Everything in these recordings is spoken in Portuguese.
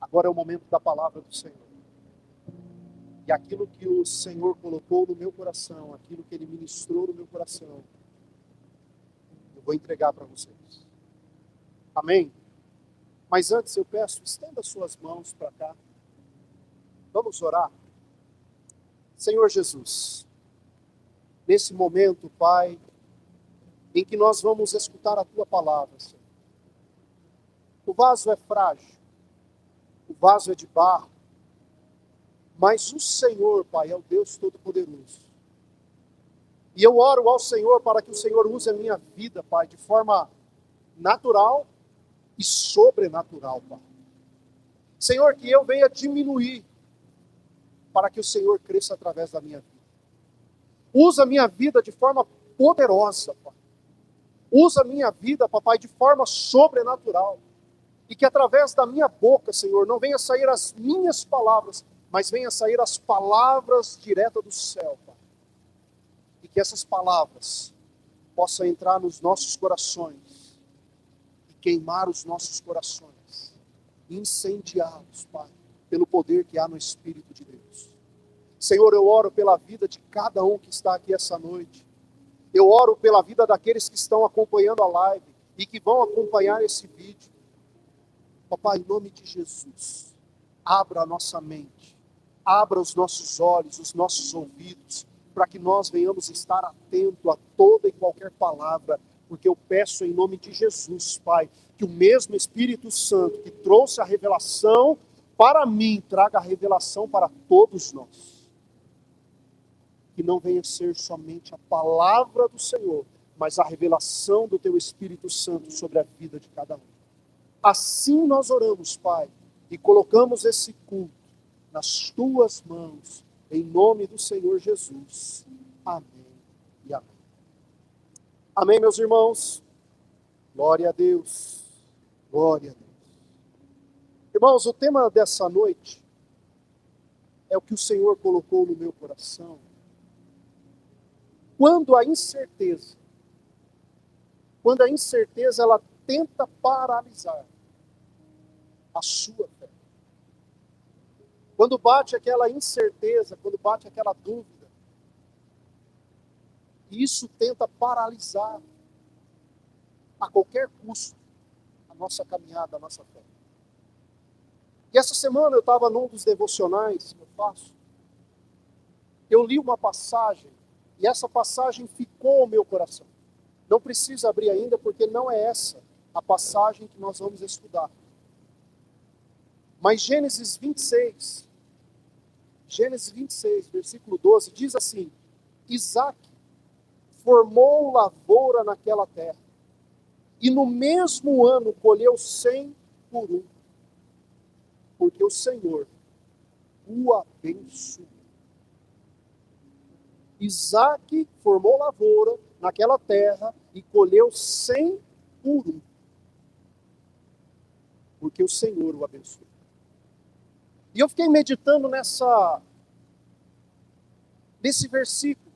Agora é o momento da palavra do Senhor. E aquilo que o Senhor colocou no meu coração, aquilo que Ele ministrou no meu coração, eu vou entregar para vocês. Amém? Mas antes eu peço, estenda suas mãos para cá. Vamos orar? Senhor Jesus, nesse momento, Pai, em que nós vamos escutar a Tua palavra, Senhor. O vaso é frágil, o vaso é de barro, mas o Senhor, Pai, é o Deus Todo-Poderoso. E eu oro ao Senhor para que o Senhor use a minha vida, Pai, de forma natural e sobrenatural, Pai. Senhor, que eu venha diminuir para que o Senhor cresça através da minha vida. Usa a minha vida de forma poderosa, Pai. Usa a minha vida, Papai, de forma sobrenatural. E que através da minha boca, Senhor, não venha sair as minhas palavras, mas venha sair as palavras diretas do céu, Pai. E que essas palavras possam entrar nos nossos corações e queimar os nossos corações, incendiá-los, Pai, pelo poder que há no Espírito de Deus. Senhor, eu oro pela vida de cada um que está aqui essa noite. Eu oro pela vida daqueles que estão acompanhando a live e que vão acompanhar esse vídeo. Papai, em nome de Jesus, abra a nossa mente, abra os nossos olhos, os nossos ouvidos, para que nós venhamos estar atentos a toda e qualquer palavra, porque eu peço em nome de Jesus, Pai, que o mesmo Espírito Santo que trouxe a revelação para mim, traga a revelação para todos nós. Que não venha ser somente a palavra do Senhor, mas a revelação do Teu Espírito Santo sobre a vida de cada um. Assim nós oramos, Pai, e colocamos esse culto nas Tuas mãos, em nome do Senhor Jesus. Amém e amém. Amém, meus irmãos? Glória a Deus. Glória a Deus. Irmãos, o tema dessa noite é o que o Senhor colocou no meu coração. Quando a incerteza ela tenta paralisar a sua fé. Quando bate aquela incerteza, quando bate aquela dúvida, isso tenta paralisar a qualquer custo a nossa caminhada, a nossa fé. E essa semana eu estava num dos devocionais que eu faço, eu li uma passagem, e essa passagem ficou no meu coração. Não precisa abrir ainda, porque não é essa a passagem que nós vamos estudar. Mas Gênesis 26, versículo 12, diz assim: Isaac formou lavoura naquela terra, e no mesmo ano colheu 100 por um, porque o Senhor o abençoou. Isaac formou lavoura naquela terra e colheu 100 por um, porque o Senhor o abençoou. E eu fiquei meditando nesse versículo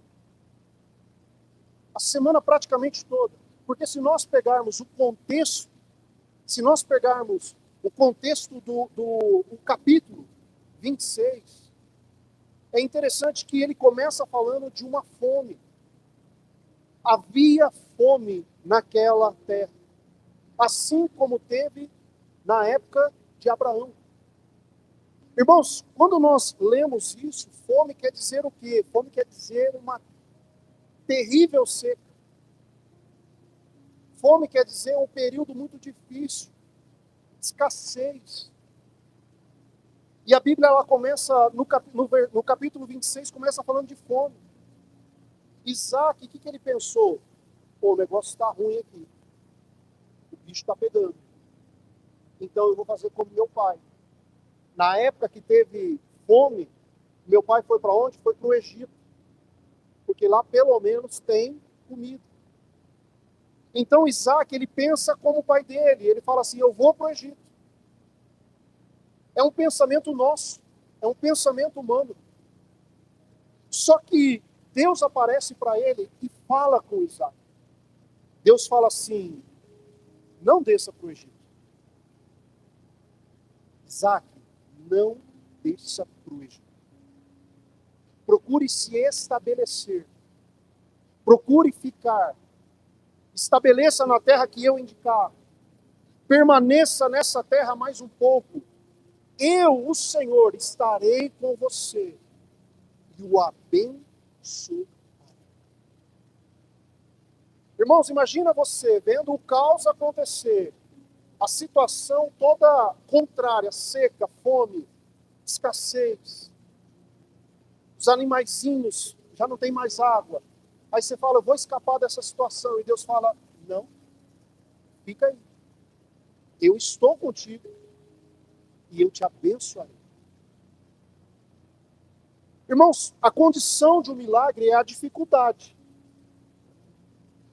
a semana praticamente toda, porque se nós pegarmos o contexto do capítulo 26, é interessante que ele começa falando de uma fome. Havia fome naquela terra, assim como teve na época de Abraão. Irmãos, quando nós lemos isso, fome quer dizer o quê? Fome quer dizer uma terrível seca. Fome quer dizer um período muito difícil, escassez. E a Bíblia ela começa, no capítulo 26, começa falando de fome. Isaac, o que ele pensou? Pô, o negócio está ruim aqui. O bicho está pegando. Então eu vou fazer como meu pai. Na época que teve fome, meu pai foi para onde? Foi para o Egito. Porque lá pelo menos tem comida. Então Isaac, ele pensa como o pai dele. Ele fala assim, eu vou para o Egito. É um pensamento nosso. É um pensamento humano. Só que Deus aparece para ele e fala com Isaac. Deus fala assim, não desça para o Egito. Isaac, não desça para o Egito. Procure se estabelecer. Procure ficar. Estabeleça na terra que eu indicar. Permaneça nessa terra mais um pouco. Eu, o Senhor, estarei com você e o abençoarei. Irmãos, imagina você vendo o caos acontecer, a situação toda contrária, seca, fome, escassez. Os animaizinhos já não tem mais água. Aí você fala, eu vou escapar dessa situação. E Deus fala, não, fica aí. Eu estou contigo e eu te abençoarei. Irmãos, a condição de um milagre é a dificuldade.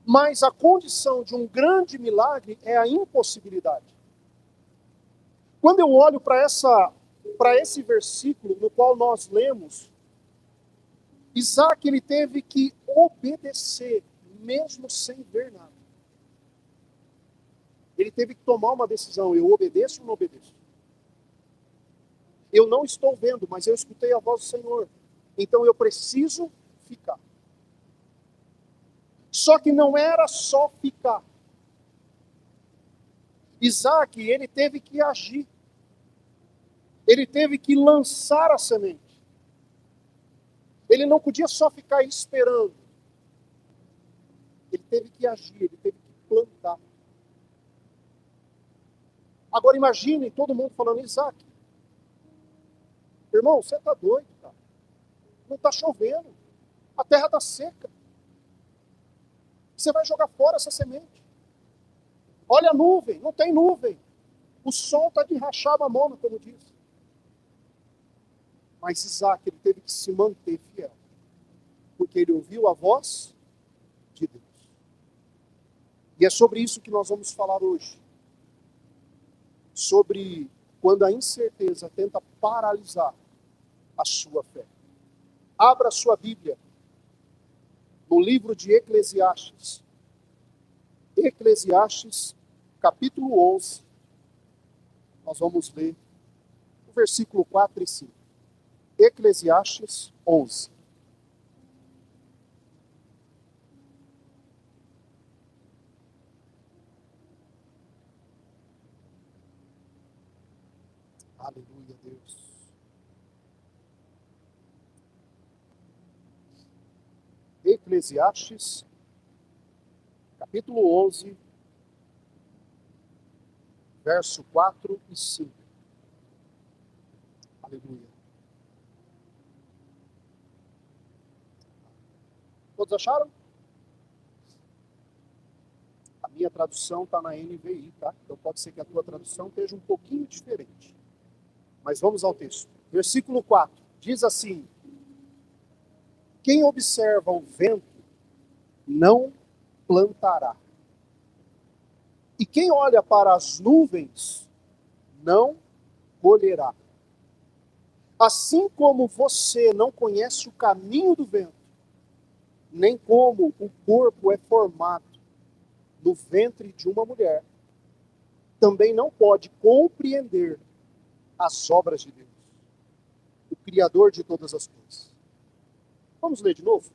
Mas a condição de um grande milagre é a impossibilidade. Quando eu olho para esse versículo no qual nós lemos, Isaac ele teve que obedecer, mesmo sem ver nada. Ele teve que tomar uma decisão, eu obedeço ou não obedeço? Eu não estou vendo, mas eu escutei a voz do Senhor. Então eu preciso ficar. Só que não era só ficar. Isaac, ele teve que agir. Ele teve que lançar a semente. Ele não podia só ficar esperando. Ele teve que agir, ele teve que plantar. Agora imagine todo mundo falando, Isaac, irmão, você está doido, cara. Não está chovendo. A terra está seca. Você vai jogar fora essa semente. Olha a nuvem, não tem nuvem. O sol está de rachar a mamona, como diz. Mas Isaac, ele teve que se manter fiel. Porque ele ouviu a voz de Deus. E é sobre isso que nós vamos falar hoje. Sobre quando a incerteza tenta paralisar a sua fé. Abra sua Bíblia no livro de Eclesiastes. Eclesiastes, capítulo 11. Nós vamos ler o versículo 4 e 5. Eclesiastes 11. Aleluia, Deus. Eclesiastes, capítulo 11, verso 4 e 5. Aleluia. Todos acharam? A minha tradução está na NVI, tá? Então pode ser que a tua tradução esteja um pouquinho diferente. Mas vamos ao texto. Versículo 4. Diz assim: quem observa o vento não plantará. E quem olha para as nuvens não colherá. Assim como você não conhece o caminho do vento, nem como o corpo é formado no ventre de uma mulher, também não pode compreender as obras de Deus, o Criador de todas as coisas. Vamos ler de novo?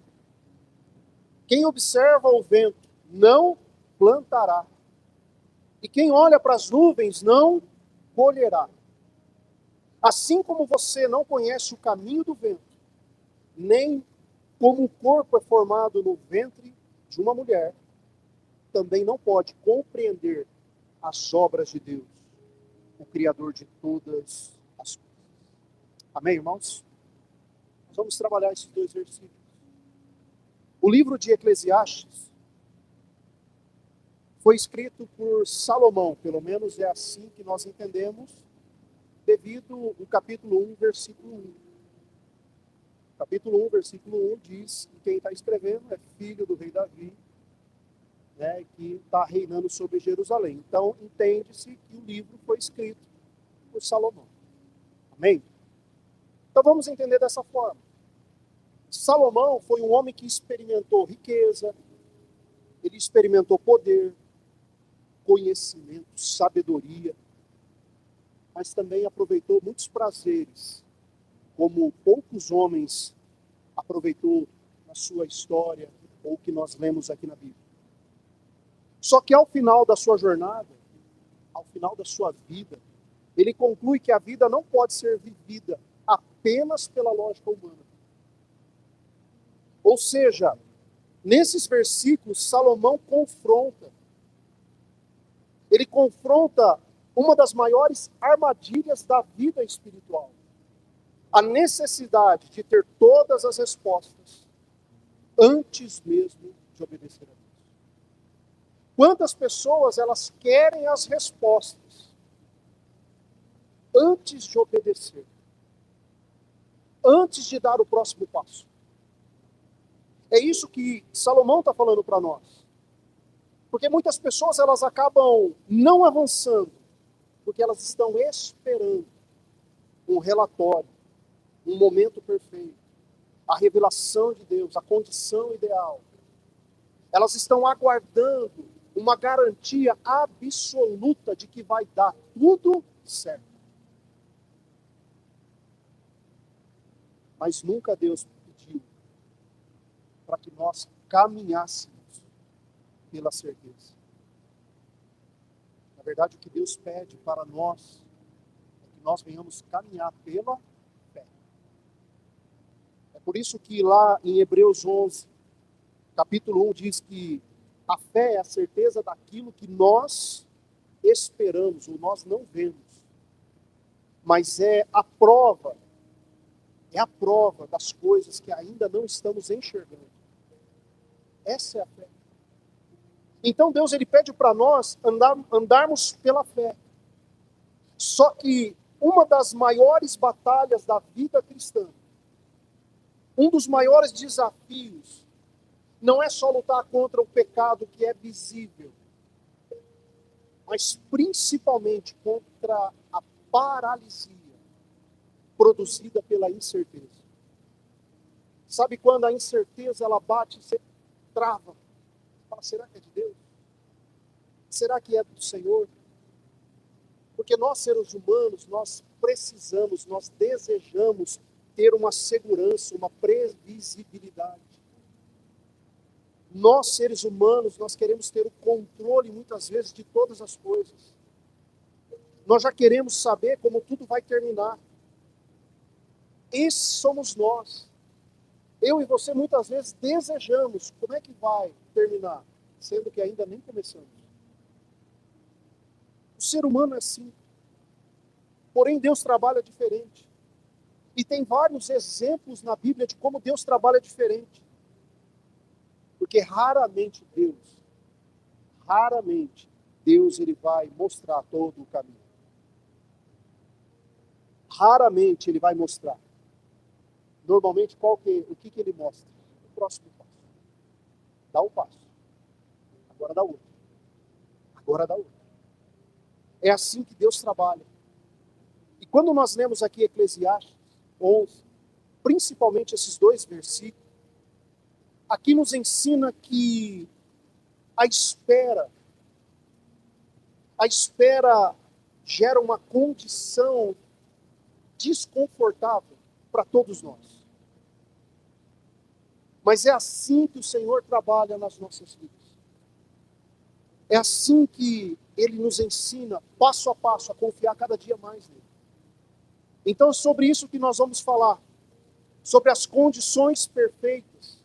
Quem observa o vento não plantará, e quem olha para as nuvens não colherá. Assim como você não conhece o caminho do vento, nem como o corpo é formado no ventre de uma mulher, também não pode compreender as obras de Deus, o Criador de todas as coisas. Amém, irmãos? Nós vamos trabalhar esses dois versículos. O livro de Eclesiastes foi escrito por Salomão, pelo menos é assim que nós entendemos, devido ao capítulo 1, versículo 1. Capítulo 1, versículo 1 diz que quem está escrevendo é filho do rei Davi, né, que está reinando sobre Jerusalém. Então, entende-se que o livro foi escrito por Salomão. Amém? Então, vamos entender dessa forma. Salomão foi um homem que experimentou riqueza, ele experimentou poder, conhecimento, sabedoria. mas também aproveitou muitos prazeres, como poucos homens aproveitou na sua história, ou que nós lemos aqui na Bíblia. Só que ao final da sua jornada, ao final da sua vida, ele conclui que a vida não pode ser vivida apenas pela lógica humana. Ou seja, nesses versículos, Salomão confronta. Ele confronta uma das maiores armadilhas da vida espiritual. A necessidade de ter todas as respostas antes mesmo de obedecer a Deus. Quantas pessoas elas querem as respostas antes de obedecer, antes de dar o próximo passo? É isso que Salomão está falando para nós. Porque muitas pessoas elas acabam não avançando, porque elas estão esperando um relatório, um momento perfeito, a revelação de Deus, a condição ideal. Elas estão aguardando uma garantia absoluta de que vai dar tudo certo. Mas nunca Deus pediu para que nós caminhássemos pela certeza. Na verdade, o que Deus pede para nós é que nós venhamos caminhar pela fé. É por isso que lá em Hebreus 11, capítulo 1, diz que a fé é a certeza daquilo que nós esperamos, ou nós não vemos. Mas é a prova das coisas que ainda não estamos enxergando. Essa é a fé. Então Deus ele pede para nós andarmos pela fé. Só que uma das maiores batalhas da vida cristã, um dos maiores desafios, não é só lutar contra o pecado que é visível, mas principalmente contra a paralisia produzida pela incerteza. Sabe quando a incerteza ela bate, você trava. Fala, será que é de Deus? Será que é do Senhor? Porque nós, seres humanos, nós precisamos, nós desejamos ter uma segurança, uma previsibilidade. Nós, seres humanos, nós queremos ter o controle, muitas vezes, de todas as coisas. Nós já queremos saber como tudo vai terminar. Esses somos nós. Eu e você, muitas vezes, desejamos como é que vai terminar, sendo que ainda nem começamos. O ser humano é assim. Porém, Deus trabalha diferente. E tem vários exemplos na Bíblia de como Deus trabalha diferente. Porque raramente Deus ele vai mostrar todo o caminho. Raramente ele vai mostrar. Normalmente, o que ele mostra? O próximo passo. Dá um passo. Agora dá outro. Agora dá outro. É assim que Deus trabalha. E quando nós lemos aqui Eclesiastes 11, principalmente esses dois versículos, aqui nos ensina que a espera gera uma condição desconfortável para todos nós. Mas é assim que o Senhor trabalha nas nossas vidas. É assim que Ele nos ensina, passo a passo, a confiar cada dia mais nele. Então é sobre isso que nós vamos falar. Sobre as condições perfeitas,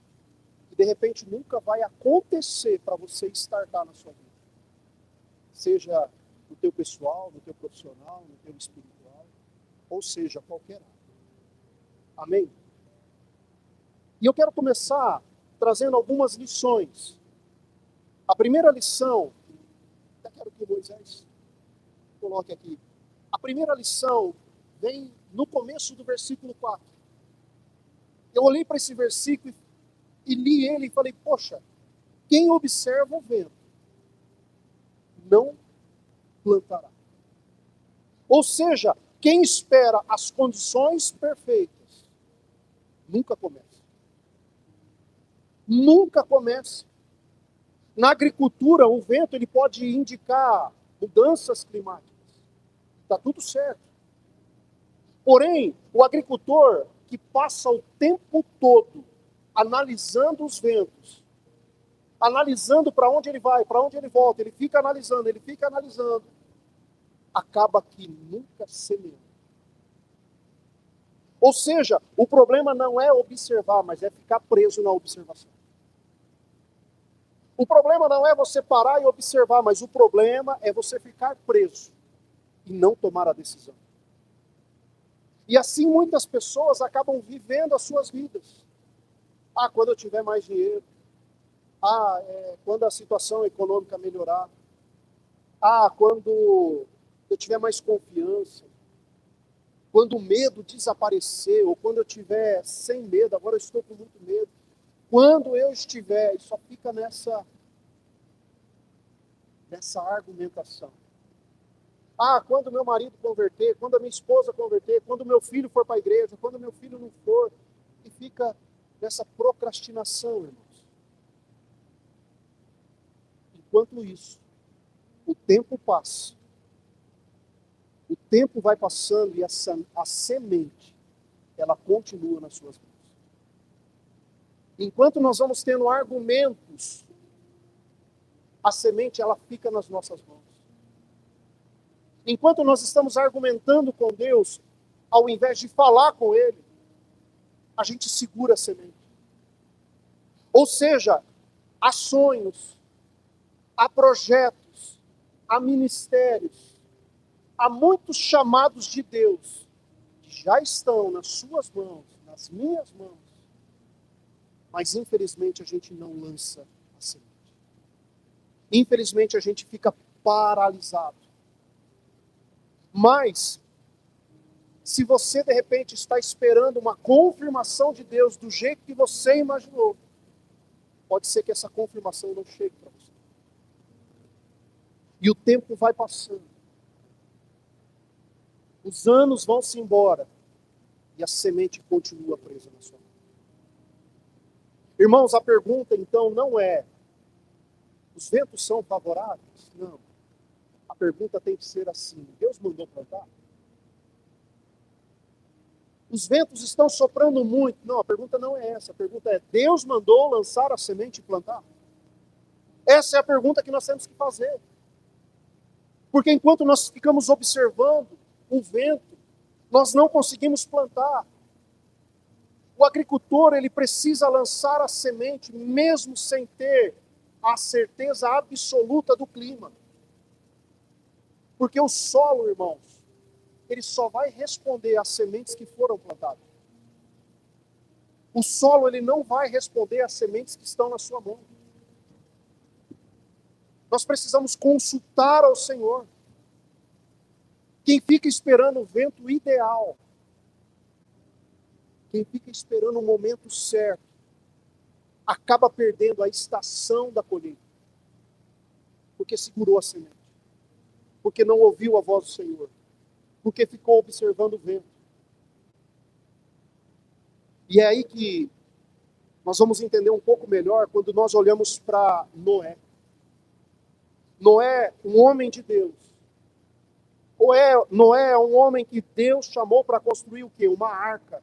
que de repente nunca vai acontecer para você startar na sua vida. Seja no teu pessoal, no teu profissional, no teu espiritual, ou seja, qualquer área. Amém? E eu quero começar trazendo algumas lições. A primeira lição, até quero que o Moisés coloque aqui. A primeira lição vem no começo do versículo 4. Eu olhei para esse versículo e li ele e falei, poxa, quem observa o vento não plantará. Ou seja, quem espera as condições perfeitas nunca começa. Nunca começa. Na agricultura, o vento ele pode indicar mudanças climáticas. Está tudo certo. Porém, o agricultor que passa o tempo todo analisando os ventos, analisando para onde ele vai, para onde ele volta, ele fica analisando, acaba que nunca semeou. Ou seja, o problema não é observar, mas é ficar preso na observação. O problema não é você parar e observar, mas o problema é você ficar preso e não tomar a decisão. E assim muitas pessoas acabam vivendo as suas vidas. Quando eu tiver mais dinheiro. Quando a situação econômica melhorar. Quando eu tiver mais confiança. Quando o medo desaparecer, ou quando eu tiver sem medo, agora eu estou com muito medo. Quando eu estiver, e só fica nessa argumentação. Quando meu marido converter, quando a minha esposa converter, quando meu filho for para a igreja, quando meu filho não for, e fica nessa procrastinação, irmãos. Enquanto isso, o tempo passa. O tempo vai passando e a semente, ela continua nas suas mãos. Enquanto nós vamos tendo argumentos, a semente, ela fica nas nossas mãos. Enquanto nós estamos argumentando com Deus, ao invés de falar com Ele, a gente segura a semente. Ou seja, há sonhos, há projetos, há ministérios, há muitos chamados de Deus que já estão nas suas mãos, nas minhas mãos, mas infelizmente a gente não lança a semente. Infelizmente a gente fica paralisado. Mas, se você de repente está esperando uma confirmação de Deus do jeito que você imaginou, pode ser que essa confirmação não chegue para você. E o tempo vai passando. Os anos vão se embora. E a semente continua presa na sua mão. Irmãos, a pergunta então não é: os ventos são favoráveis? Não. A pergunta tem que ser assim: Deus mandou plantar? Os ventos estão soprando muito? Não, a pergunta não é essa. A pergunta é: Deus mandou lançar a semente e plantar? Essa é a pergunta que nós temos que fazer. Porque enquanto nós ficamos observando o vento, nós não conseguimos plantar. O agricultor, ele precisa lançar a semente mesmo sem ter a certeza absoluta do clima. Porque o solo, irmãos, ele só vai responder às sementes que foram plantadas. O solo, ele não vai responder às sementes que estão na sua mão. Nós precisamos consultar ao Senhor. Quem fica esperando o vento ideal, quem fica esperando o momento certo, acaba perdendo a estação da colheita. Porque segurou a semente. Porque não ouviu a voz do Senhor. Porque ficou observando o vento. E é aí que nós vamos entender um pouco melhor quando nós olhamos para Noé. Noé, um homem de Deus. Noé é um homem que Deus chamou para construir o quê? Uma arca.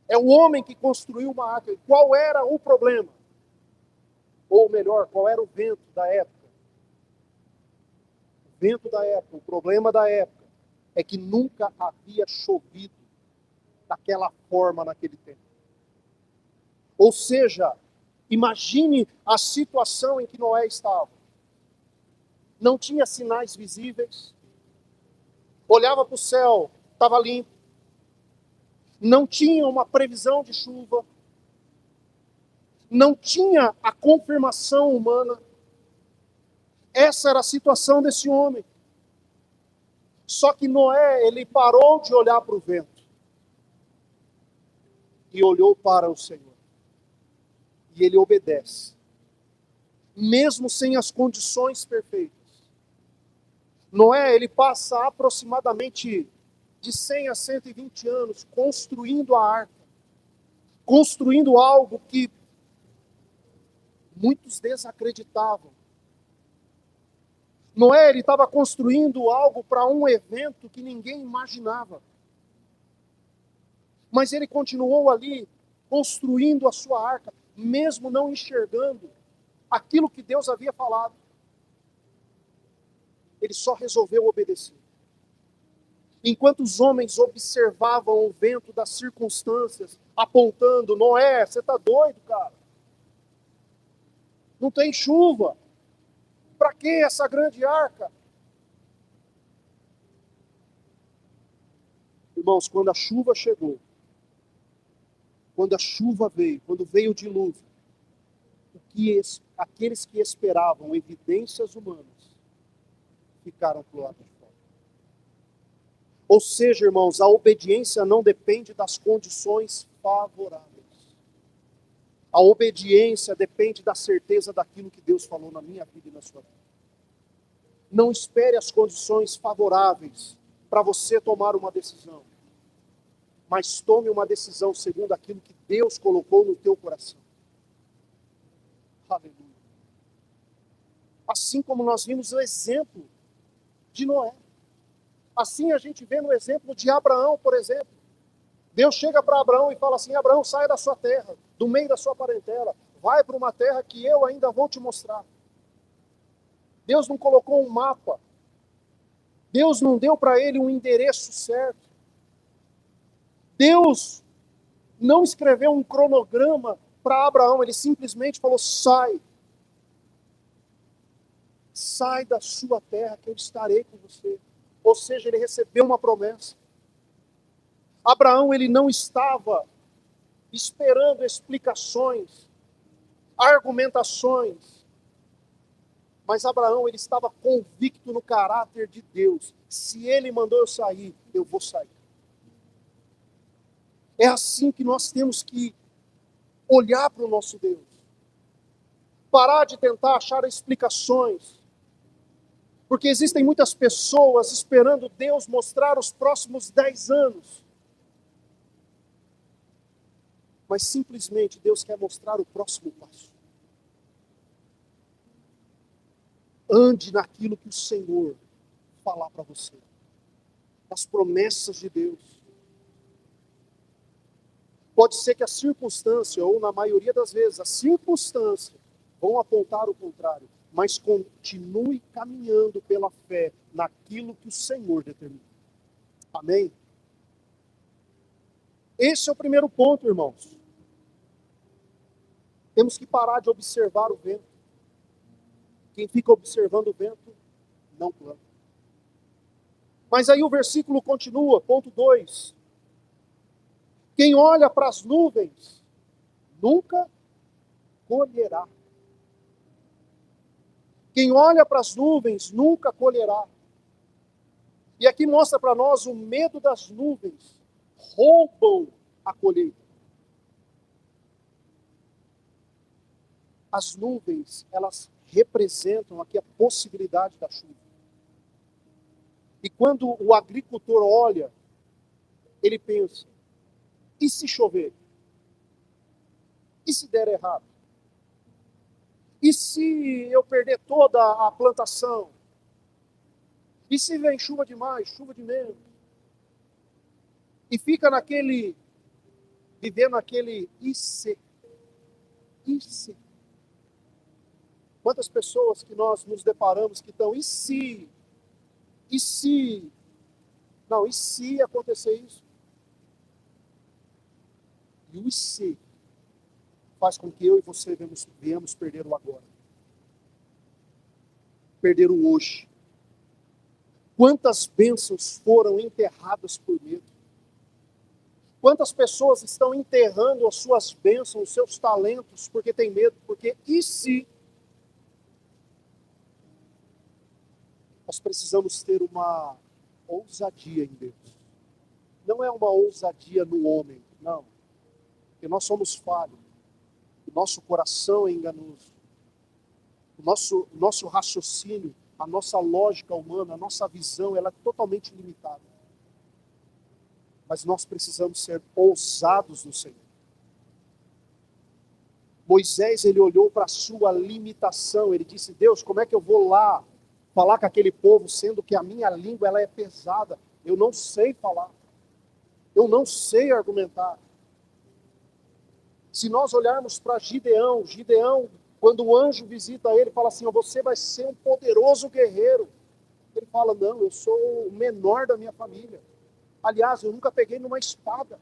É o homem que construiu uma arca. E qual era o problema? Ou melhor, qual era o vento da época? O vento da época, o problema da época, é que nunca havia chovido daquela forma naquele tempo. Ou seja, imagine a situação em que Noé estava. Não tinha sinais visíveis. Olhava para o céu, estava limpo. Não tinha uma previsão de chuva. Não tinha a confirmação humana. Essa era a situação desse homem. Só que Noé, ele parou de olhar para o vento. E olhou para o Senhor. E ele obedece. Mesmo sem as condições perfeitas. Noé, ele passa aproximadamente de 100 a 120 anos construindo a arca. Construindo algo que muitos desacreditavam. Noé, ele estava construindo algo para um evento que ninguém imaginava. Mas ele continuou ali, construindo a sua arca, mesmo não enxergando aquilo que Deus havia falado. Ele só resolveu obedecer. Enquanto os homens observavam o vento das circunstâncias, apontando: Noé, você está doido, cara? Não tem chuva. Para que essa grande arca? Irmãos, quando a chuva chegou, quando a chuva veio, quando veio o dilúvio, aqueles que esperavam evidências humanas ficaram pro lado de fora. Ou seja, irmãos, a obediência não depende das condições favoráveis. A obediência depende da certeza daquilo que Deus falou na minha vida e na sua vida. Não espere as condições favoráveis para você tomar uma decisão, mas tome uma decisão segundo aquilo que Deus colocou no teu coração. Aleluia. Assim como nós vimos o exemplo de Noé. Assim a gente vê no exemplo de Abraão, por exemplo. Deus chega para Abraão e fala assim: Abraão, saia da sua terra, do meio da sua parentela, vai para uma terra que eu ainda vou te mostrar. Deus não colocou um mapa. Deus não deu para ele um endereço certo. Deus não escreveu um cronograma para Abraão, ele simplesmente falou: sai. Sai da sua terra que eu estarei com você. Ou seja, ele recebeu uma promessa. Abraão, ele não estava esperando explicações, argumentações, mas Abraão, ele estava convicto no caráter de Deus. Se ele mandou eu sair, eu vou sair. É assim que nós temos que olhar para o nosso Deus. Parar de tentar achar explicações. Porque existem muitas pessoas esperando Deus mostrar os próximos 10 anos. Mas simplesmente Deus quer mostrar o próximo passo. Ande naquilo que o Senhor falar para você. Nas promessas de Deus. Pode ser que a circunstância, ou na maioria das vezes, a circunstância, vão apontar o contrário. Mas continue caminhando pela fé naquilo que o Senhor determina. Amém? Esse é o primeiro ponto, irmãos. Temos que parar de observar o vento. Quem fica observando o vento, não planta. Mas aí o versículo continua, ponto 2. Quem olha para as nuvens, nunca colherá. Quem olha para as nuvens, nunca colherá. E aqui mostra para nós o medo das nuvens. Roubam a colheita. As nuvens, elas representam aqui a possibilidade da chuva. E quando o agricultor olha, ele pensa: e se chover? E se der errado? E se eu perder toda a plantação? E se vem chuva demais, chuva de menos? E fica vivendo aquele e se? E se? Quantas pessoas que nós nos deparamos que estão, e se? E se? Não, e se acontecer isso? E o e se faz com que eu e você venhamos perder o agora. Perder o hoje. Quantas bênçãos foram enterradas por medo? Quantas pessoas estão enterrando as suas bênçãos, os seus talentos, porque tem medo? Porque e se? Nós precisamos ter uma ousadia em Deus. Não é uma ousadia no homem, não. Porque nós somos falhos. O nosso coração é enganoso. O nosso raciocínio, a nossa lógica humana, a nossa visão, ela é totalmente limitada. Mas nós precisamos ser ousados no Senhor. Moisés, ele olhou para a sua limitação. Ele disse: Deus, como é que eu vou lá falar com aquele povo, sendo que a minha língua ela é pesada. Eu não sei falar. Eu não sei argumentar. Se nós olharmos para Gideão, quando o anjo visita ele, fala assim, você vai ser um poderoso guerreiro. Ele fala, não, eu sou o menor da minha família. Aliás, eu nunca peguei numa espada.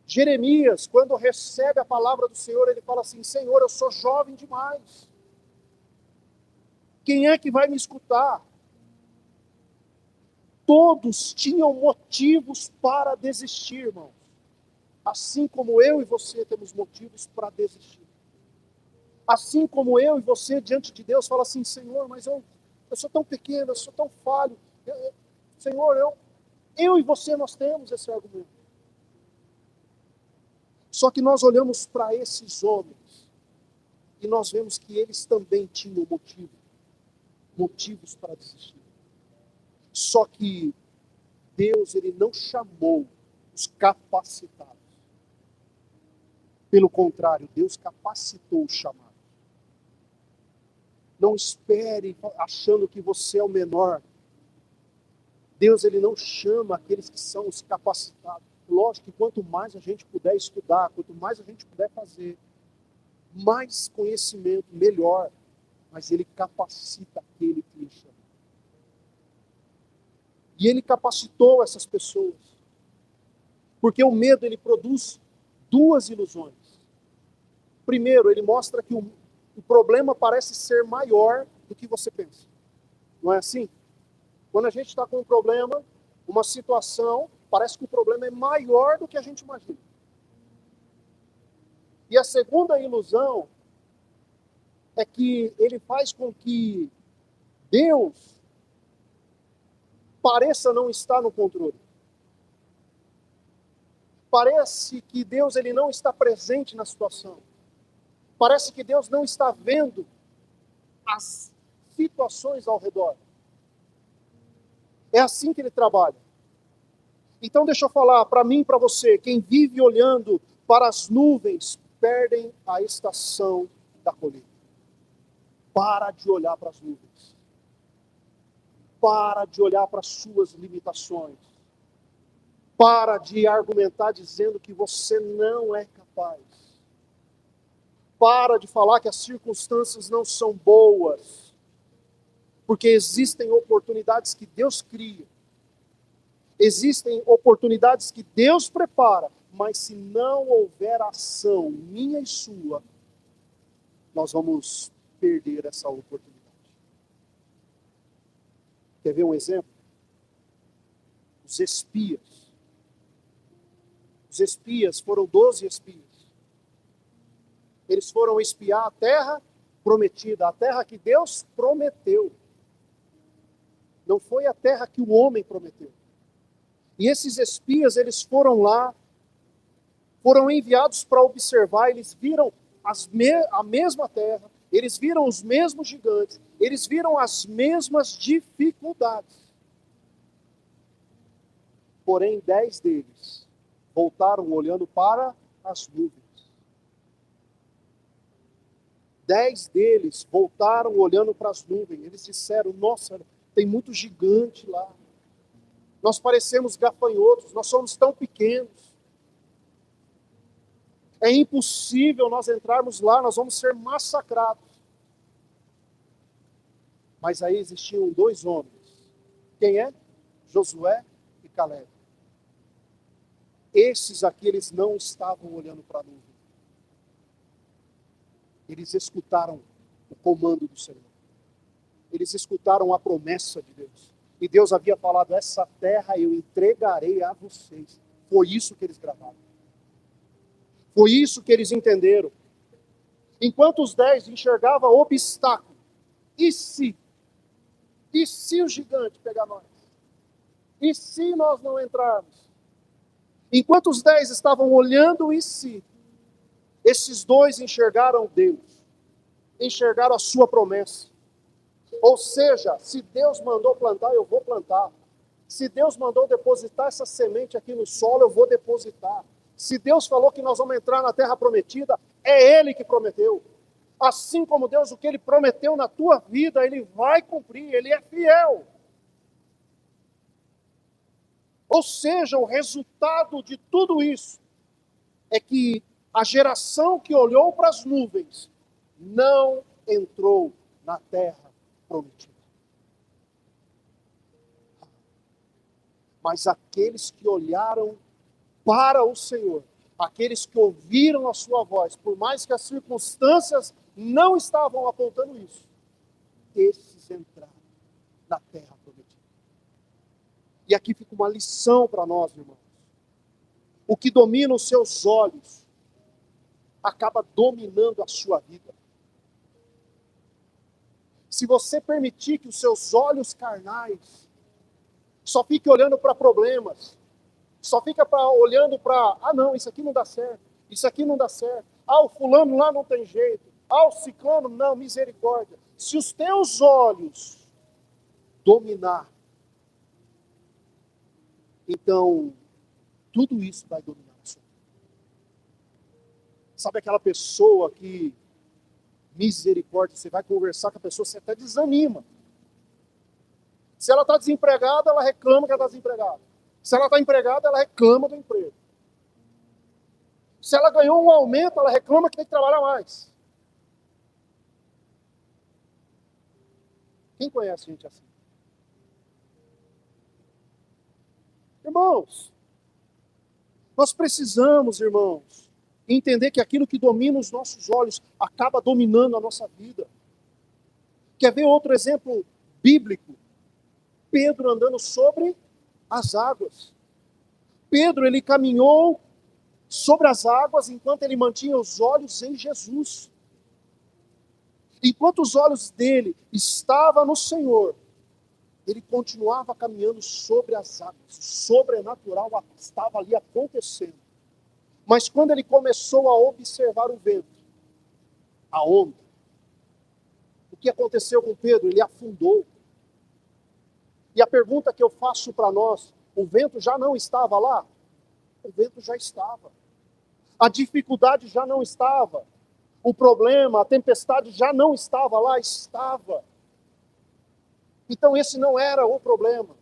Jeremias, quando recebe a palavra do Senhor, ele fala assim, Senhor, eu sou jovem demais. Quem é que vai me escutar? Todos tinham motivos para desistir, irmãos. Assim como eu e você temos motivos para desistir. Assim como eu e você, diante de Deus, fala assim, Senhor, mas eu sou tão pequeno, eu sou tão falho. Senhor, eu e você, nós temos esse argumento. Só que nós olhamos para esses homens e nós vemos que eles também tinham motivos para desistir. Só que Deus, ele não chamou os capacitados. Pelo contrário, Deus capacitou os chamados. Não espere achando que você é o menor. Deus, ele não chama aqueles que são os capacitados. Lógico que quanto mais a gente puder estudar, quanto mais a gente puder fazer, mais conhecimento, melhor. Mas ele capacita aquele que ele chama. E ele capacitou essas pessoas. Porque o medo, ele produz duas ilusões. Primeiro, ele mostra que o problema parece ser maior do que você pensa. Não é assim? Quando a gente está com um problema, uma situação, parece que o problema é maior do que a gente imagina. E a segunda ilusão é que ele faz com que Deus pareça não estar no controle. Parece que Deus, ele não está presente na situação. Parece que Deus não está vendo as situações ao redor. É assim que ele trabalha. Então deixa eu falar para mim e para você, quem vive olhando para as nuvens, perdem a estação da colheita. Para de olhar para as nuvens. Para de olhar para as suas limitações. Para de argumentar dizendo que você não é capaz. Para de falar que as circunstâncias não são boas. Porque existem oportunidades que Deus cria. Existem oportunidades que Deus prepara. Mas se não houver ação minha e sua, nós vamos perder essa oportunidade. Quer ver um exemplo? Os espias. Os espias foram 12 espias. Eles foram espiar a terra prometida, a terra que Deus prometeu. Não foi a terra que o homem prometeu. E esses espias, eles foram lá, foram enviados para observar, eles viram a mesma terra, eles viram os mesmos gigantes, eles viram as mesmas dificuldades. Porém, 10 deles voltaram olhando para as nuvens. 10 deles voltaram olhando para as nuvens. Eles disseram, nossa, tem muito gigante lá. Nós parecemos gafanhotos, nós somos tão pequenos. É impossível nós entrarmos lá, nós vamos ser massacrados. Mas aí existiam 2 homens. Quem é? Josué e Caleb. Esses aqui, eles não estavam olhando para a nuvem. Eles escutaram o comando do Senhor. Eles escutaram a promessa de Deus. E Deus havia falado, essa terra eu entregarei a vocês. Foi isso que eles gravaram. Foi isso que eles entenderam. Enquanto os 10 enxergavam obstáculo. E se? E se o gigante pegar nós? E se nós não entrarmos? Enquanto os 10 estavam olhando e se, esses 2 enxergaram Deus. Enxergaram a sua promessa. Ou seja, se Deus mandou plantar, eu vou plantar. Se Deus mandou depositar essa semente aqui no solo, eu vou depositar. Se Deus falou que nós vamos entrar na terra prometida, é Ele que prometeu. Assim como Deus, o que Ele prometeu na tua vida, Ele vai cumprir, Ele é fiel. Ou seja, o resultado de tudo isso é que a geração que olhou para as nuvens não entrou na terra prometida. Mas aqueles que olharam para o Senhor, aqueles que ouviram a sua voz, por mais que as circunstâncias não estavam apontando isso, esses entraram na terra prometida. E aqui fica uma lição para nós, irmãos. O que domina os seus olhos acaba dominando a sua vida. Se você permitir que os seus olhos carnais só fiquem olhando para problemas, só fica olhando para, não, isso aqui não dá certo, isso aqui não dá certo, o fulano lá não tem jeito, o ciclano, não, misericórdia. Se os teus olhos dominar, então tudo isso vai dominar a sua vida. Sabe aquela pessoa que, misericórdia, você vai conversar com a pessoa, você até desanima. Se ela está desempregada, ela reclama que ela está desempregada. Se ela está empregada, ela reclama do emprego. Se ela ganhou um aumento, ela reclama que tem que trabalhar mais. Quem conhece gente assim? Irmãos, nós precisamos, irmãos, entender que aquilo que domina os nossos olhos acaba dominando a nossa vida. Quer ver outro exemplo bíblico? Pedro andando sobre as águas. Pedro, ele caminhou sobre as águas enquanto ele mantinha os olhos em Jesus. Enquanto os olhos dele estavam no Senhor, ele continuava caminhando sobre as águas. O sobrenatural estava ali acontecendo. Mas quando ele começou a observar o vento, a onda, o que aconteceu com Pedro? Ele afundou. E a pergunta que eu faço para nós, o vento já não estava lá? O vento já estava. A dificuldade já não estava. O problema, a tempestade já não estava lá? Estava. Então esse não era o problema.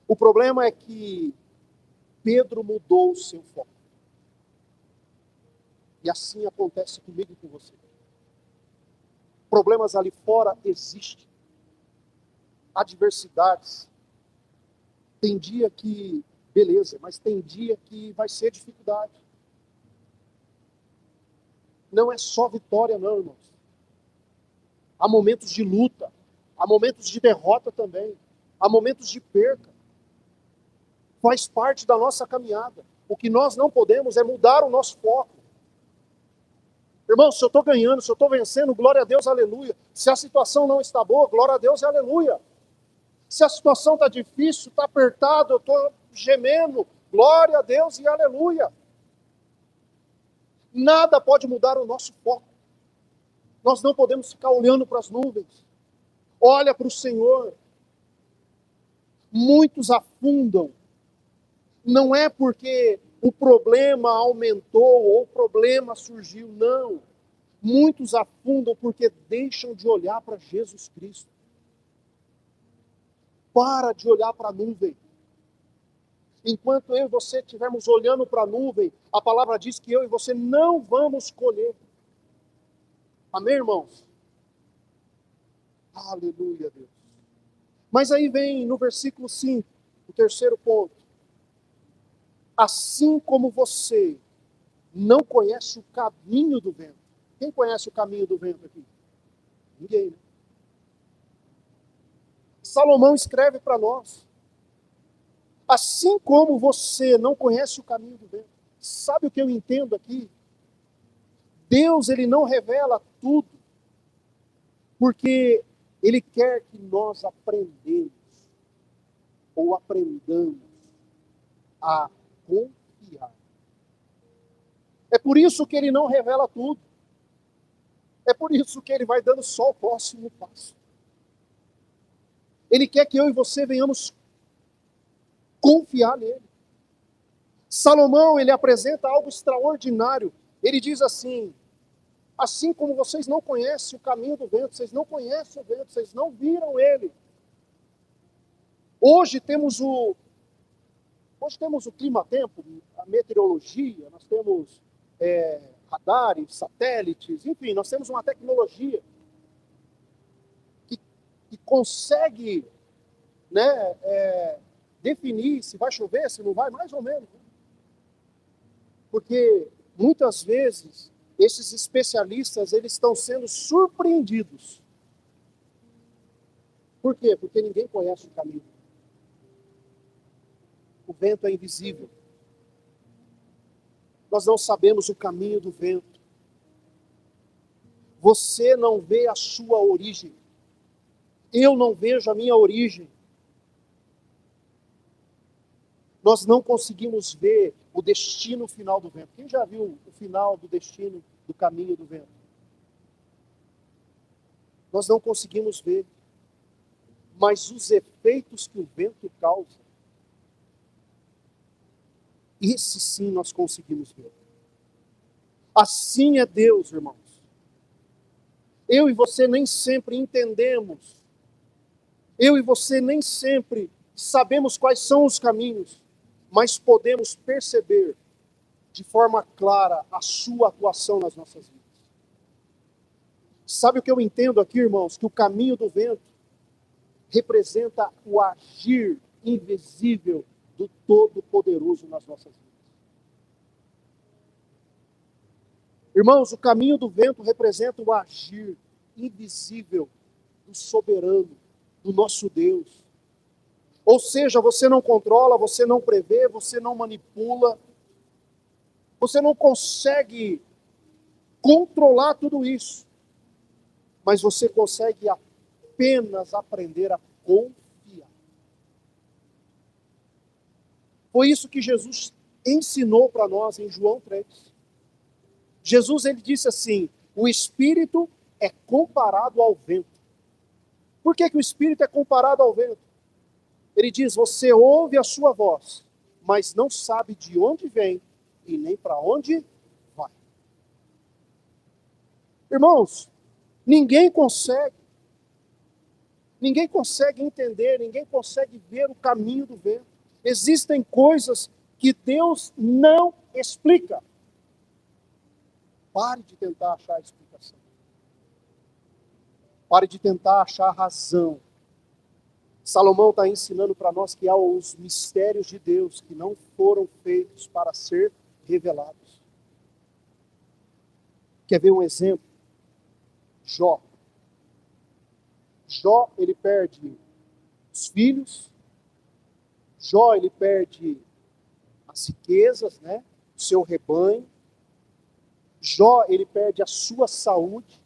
O problema é que Pedro mudou o seu foco. E assim acontece comigo e com você. Problemas ali fora existem. Adversidades. Tem dia que, beleza, mas tem dia que vai ser dificuldade. Não é só vitória não, irmãos. Há momentos de luta, há momentos de derrota também, há momentos de perca. Faz parte da nossa caminhada. O que nós não podemos é mudar o nosso foco. Irmão, se eu estou ganhando, se eu estou vencendo, glória a Deus, aleluia. Se a situação não está boa, glória a Deus e aleluia. Se a situação está difícil, está apertado, eu estou gemendo, glória a Deus e aleluia. Nada pode mudar o nosso foco. Nós não podemos ficar olhando para as nuvens. Olha para o Senhor. Muitos afundam. Não é porque o problema aumentou ou o problema surgiu, não. Muitos afundam porque deixam de olhar para Jesus Cristo. Para de olhar para a nuvem. Enquanto eu e você estivermos olhando para a nuvem, a palavra diz que eu e você não vamos colher. Amém, irmãos? Aleluia, Deus. Mas aí vem no versículo 5, o terceiro ponto. Assim como você não conhece o caminho do vento. Quem conhece o caminho do vento aqui? Ninguém, né? Salomão escreve para nós. Assim como você não conhece o caminho do vento. Sabe o que eu entendo aqui? Deus, ele não revela tudo, porque ele quer que nós aprendamos a confiar. É por isso que ele não revela tudo. É por isso que ele vai dando só o próximo passo. Ele quer que eu e você venhamos confiar nele. Salomão, ele apresenta algo extraordinário. Ele diz assim: Assim como vocês não conhecem o caminho do vento, vocês não conhecem o vento, vocês não viram ele. Hoje temos o clima-tempo, a meteorologia, nós temos radares, satélites, enfim, nós temos uma tecnologia que consegue, né, definir se vai chover, se não vai, mais ou menos. Porque muitas vezes esses especialistas eles estão sendo surpreendidos. Por quê? Porque ninguém conhece o caminho. O vento é invisível. Nós não sabemos o caminho do vento. Você não vê a sua origem. Eu não vejo a minha origem. Nós não conseguimos ver o destino final do vento. Quem já viu o final do destino do caminho do vento? Nós não conseguimos ver. Mas os efeitos que o vento causa, esse sim nós conseguimos ver. Assim é Deus, irmãos. Eu e você nem sempre entendemos. Eu e você nem sempre sabemos quais são os caminhos, mas podemos perceber de forma clara a sua atuação nas nossas vidas. Sabe o que eu entendo aqui, irmãos? Que o caminho do vento representa o agir invisível do Todo-Poderoso nas nossas vidas. Irmãos, o caminho do vento representa o agir invisível do soberano, do nosso Deus. Ou seja, você não controla, você não prevê, você não manipula, você não consegue controlar tudo isso, mas você consegue apenas aprender a confiar. Foi isso que Jesus ensinou para nós em João 3. Jesus ele disse assim: o Espírito é comparado ao vento. Por que o Espírito é comparado ao vento? Ele diz: você ouve a sua voz, mas não sabe de onde vem e nem para onde vai. Irmãos, ninguém consegue entender, ninguém consegue ver o caminho do vento. Existem coisas que Deus não explica. Pare de tentar achar a explicação. Pare de tentar achar a razão. Salomão está ensinando para nós que há os mistérios de Deus que não foram feitos para ser revelados. Quer ver um exemplo? Jó. Jó, ele perde os filhos. Jó, ele perde as riquezas, né? O seu rebanho. Jó, ele perde a sua saúde.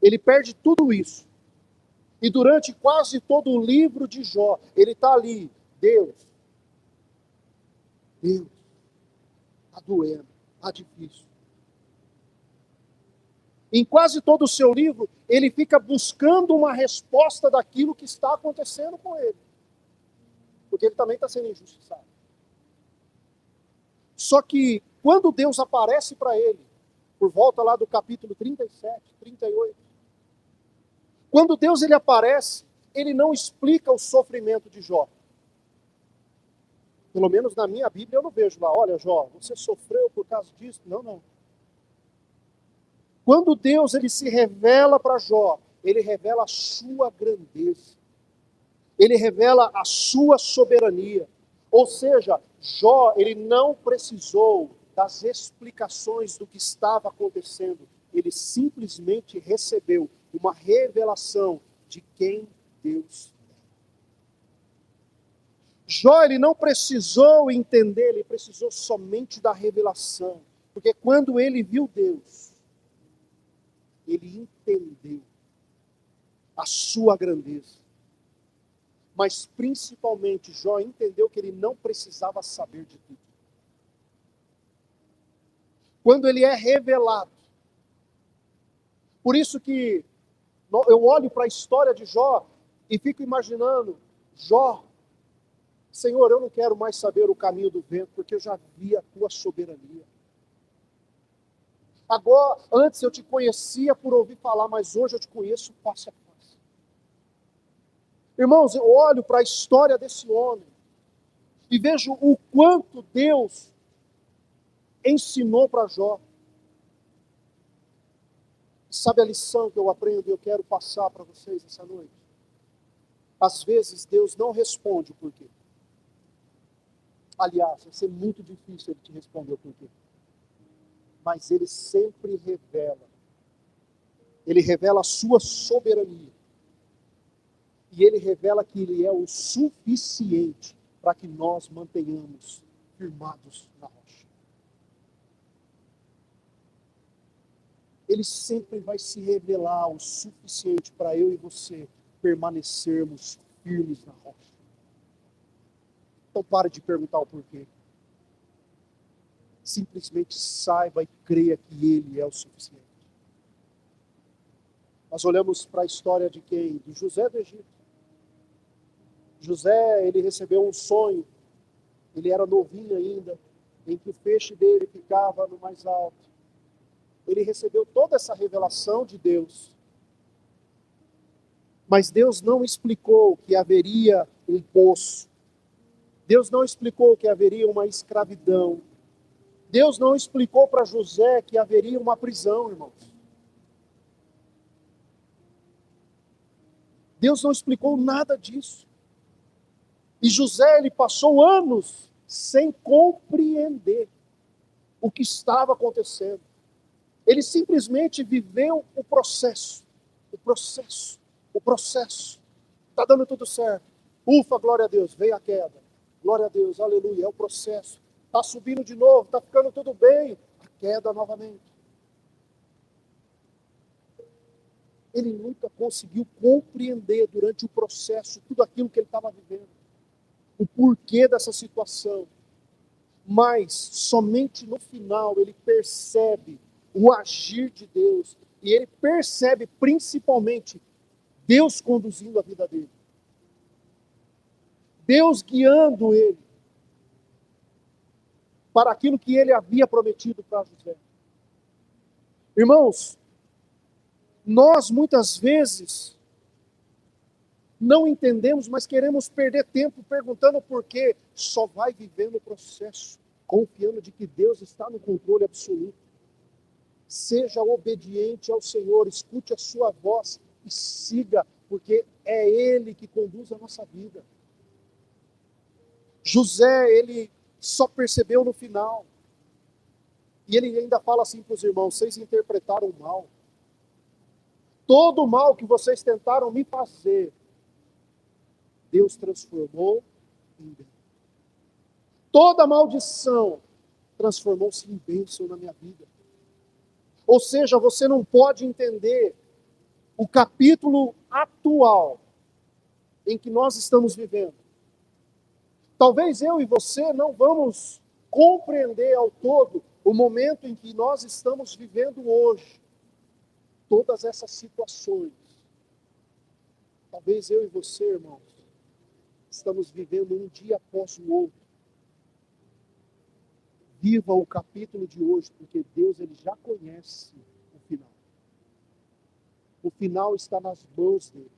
Ele perde tudo isso. E durante quase todo o livro de Jó, ele está ali. Deus, está doendo, está difícil. Em quase todo o seu livro, ele fica buscando uma resposta daquilo que está acontecendo com ele. Porque ele também está sendo injustiçado. Só que, quando Deus aparece para ele, por volta lá do capítulo 37, 38, quando Deus ele aparece, ele não explica o sofrimento de Jó. Pelo menos na minha Bíblia eu não vejo lá, olha Jó, você sofreu por causa disso? Não. Quando Deus ele se revela para Jó, ele revela a sua grandeza. Ele revela a sua soberania. Ou seja, Jó ele não precisou das explicações do que estava acontecendo. Ele simplesmente recebeu uma revelação de quem Deus é. Jó ele não precisou entender, ele precisou somente da revelação. Porque quando ele viu Deus, ele entendeu a sua grandeza. Mas principalmente Jó entendeu que ele não precisava saber de tudo. Quando ele é revelado. Por isso que eu olho para a história de Jó e fico imaginando, Jó, Senhor, eu não quero mais saber o caminho do vento, porque eu já vi a tua soberania. Agora, antes eu te conhecia por ouvir falar, mas hoje eu te conheço face a face. Irmãos, eu olho para a história desse homem e vejo o quanto Deus ensinou para Jó. Sabe a lição que eu aprendo e eu quero passar para vocês essa noite? Às vezes Deus não responde o porquê. Aliás, vai ser muito difícil Ele te responder o porquê. Mas Ele sempre revela. Ele revela a sua soberania. E Ele revela que Ele é o suficiente para que nós mantenhamos firmados na rocha. Ele sempre vai se revelar o suficiente para eu e você permanecermos firmes na rocha. Então pare de perguntar o porquê. Simplesmente saiba e creia que Ele é o suficiente. Nós olhamos para a história de quem? De José do Egito. José, ele recebeu um sonho, ele era novinho ainda, em que o feixe dele ficava no mais alto. Ele recebeu toda essa revelação de Deus. Mas Deus não explicou que haveria um poço. Deus não explicou que haveria uma escravidão. Deus não explicou para José que haveria uma prisão, irmãos. Deus não explicou nada disso. E José, ele passou anos sem compreender o que estava acontecendo. Ele simplesmente viveu o processo. O processo. O processo. Está dando tudo certo. Ufa, glória a Deus, veio a queda. Glória a Deus, aleluia, é o processo. Está subindo de novo, está ficando tudo bem. A queda novamente. Ele nunca conseguiu compreender durante o processo tudo aquilo que ele estava vivendo. O porquê dessa situação. Mas somente no final ele percebe o agir de Deus. E ele percebe principalmente Deus conduzindo a vida dele. Deus guiando ele para aquilo que ele havia prometido para José. Irmãos, nós muitas vezes não entendemos, mas queremos perder tempo perguntando por quê. Só vai vivendo o processo, confiando de que Deus está no controle absoluto. Seja obediente ao Senhor, escute a sua voz e siga, porque é Ele que conduz a nossa vida. José, ele só percebeu no final. E ele ainda fala assim para os irmãos: vocês interpretaram mal. Todo o mal que vocês tentaram me fazer, Deus transformou em bem. Toda maldição transformou-se em bênção na minha vida. Ou seja, você não pode entender o capítulo atual em que nós estamos vivendo. Talvez eu e você não vamos compreender ao todo o momento em que nós estamos vivendo hoje. Todas essas situações. Talvez eu e você, irmãos, estamos vivendo um dia após o outro. Viva o capítulo de hoje, porque Deus ele já conhece o final. O final está nas mãos dele.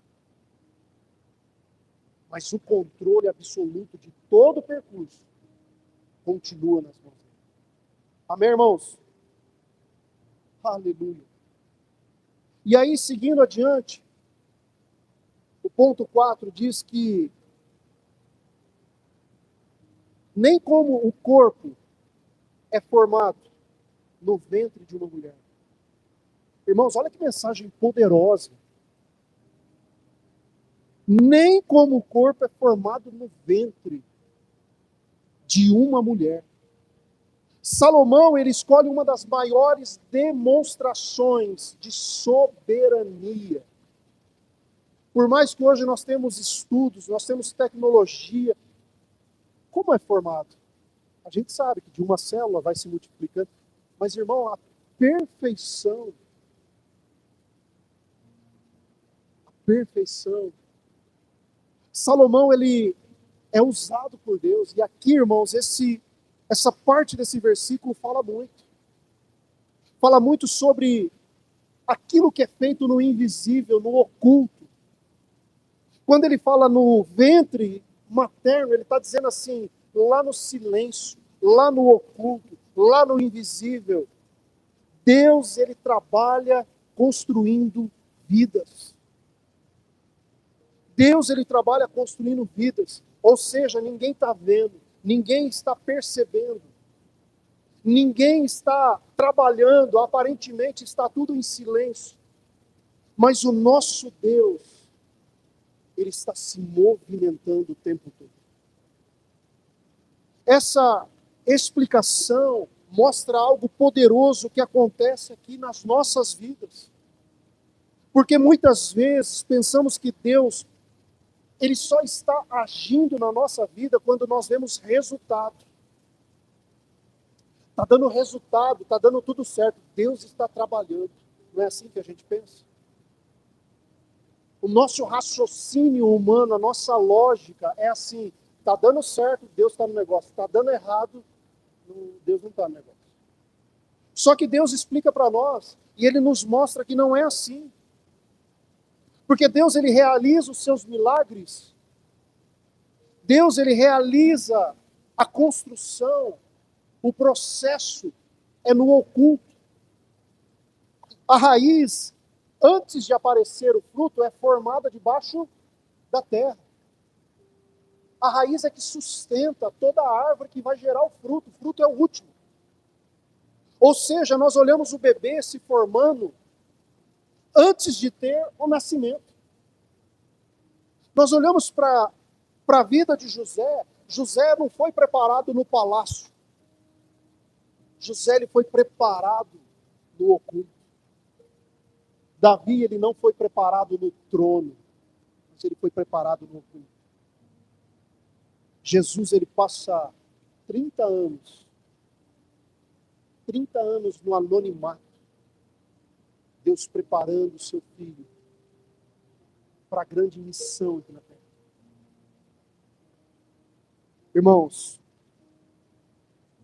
Mas o controle absoluto de todo o percurso continua nas mãos dele. Amém, irmãos? Aleluia. E aí, seguindo adiante, o ponto 4 diz que nem como o corpo é formado no ventre de uma mulher. Irmãos, olha que mensagem poderosa. Nem como o corpo é formado no ventre de uma mulher. Salomão, ele escolhe uma das maiores demonstrações de soberania. Por mais que hoje nós temos estudos, nós temos tecnologia, como é formado? A gente sabe que de uma célula vai se multiplicando, mas, irmão, a perfeição, Salomão, ele é usado por Deus, e aqui, irmãos, essa parte desse versículo fala muito fala muito sobre aquilo que é feito no invisível, no oculto. Quando ele fala no ventre materno, ele está dizendo assim, lá no silêncio, lá no oculto, lá no invisível, Deus, ele trabalha construindo vidas. Deus, ele trabalha construindo vidas. Ou seja, ninguém está vendo, ninguém está percebendo, ninguém está trabalhando, aparentemente está tudo em silêncio. Mas o nosso Deus, ele está se movimentando o tempo todo. Essa explicação mostra algo poderoso que acontece aqui nas nossas vidas. Porque muitas vezes pensamos que Deus, ele só está agindo na nossa vida quando nós vemos resultado. Está dando resultado, está dando tudo certo. Deus está trabalhando. Não é assim que a gente pensa? O nosso raciocínio humano, a nossa lógica é assim. Está dando certo, Deus está no negócio. Está dando errado, Deus não está no negócio. Só que Deus explica para nós, e Ele nos mostra que não é assim. Porque Deus, ele realiza os seus milagres. Deus, ele realiza a construção. O processo é no oculto. A raiz, antes de aparecer o fruto, é formada debaixo da terra. A raiz é que sustenta toda a árvore que vai gerar o fruto. O fruto é o último. Ou seja, nós olhamos o bebê se formando antes de ter o nascimento. Nós olhamos para a vida de José. José não foi preparado no palácio. José, ele foi preparado no oculto. Davi, ele não foi preparado no trono, mas ele foi preparado no oculto. Jesus, ele passa 30 anos no anonimato. Deus preparando o seu filho para a grande missão aqui na terra. Irmãos,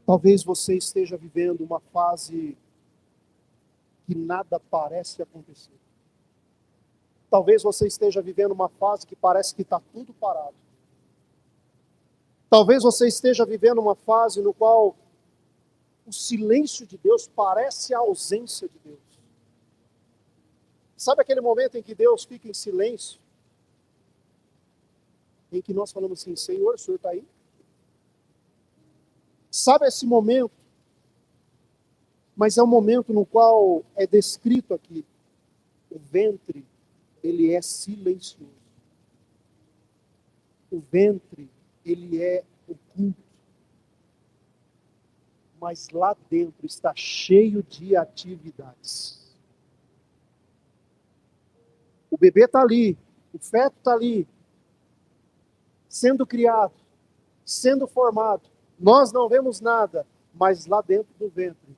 talvez você esteja vivendo uma fase que nada parece acontecer. Talvez você esteja vivendo uma fase que parece que está tudo parado. Talvez você esteja vivendo uma fase no qual o silêncio de Deus parece a ausência de Deus. Sabe aquele momento em que Deus fica em silêncio? Em que nós falamos assim, Senhor, o Senhor está aí? Sabe esse momento? Mas é um momento no qual é descrito aqui, o ventre, ele é silencioso. O ventre, ele é oculto. Mas lá dentro está cheio de atividades. O bebê está ali, o feto está ali, sendo criado, sendo formado. Nós não vemos nada, mas lá dentro do ventre,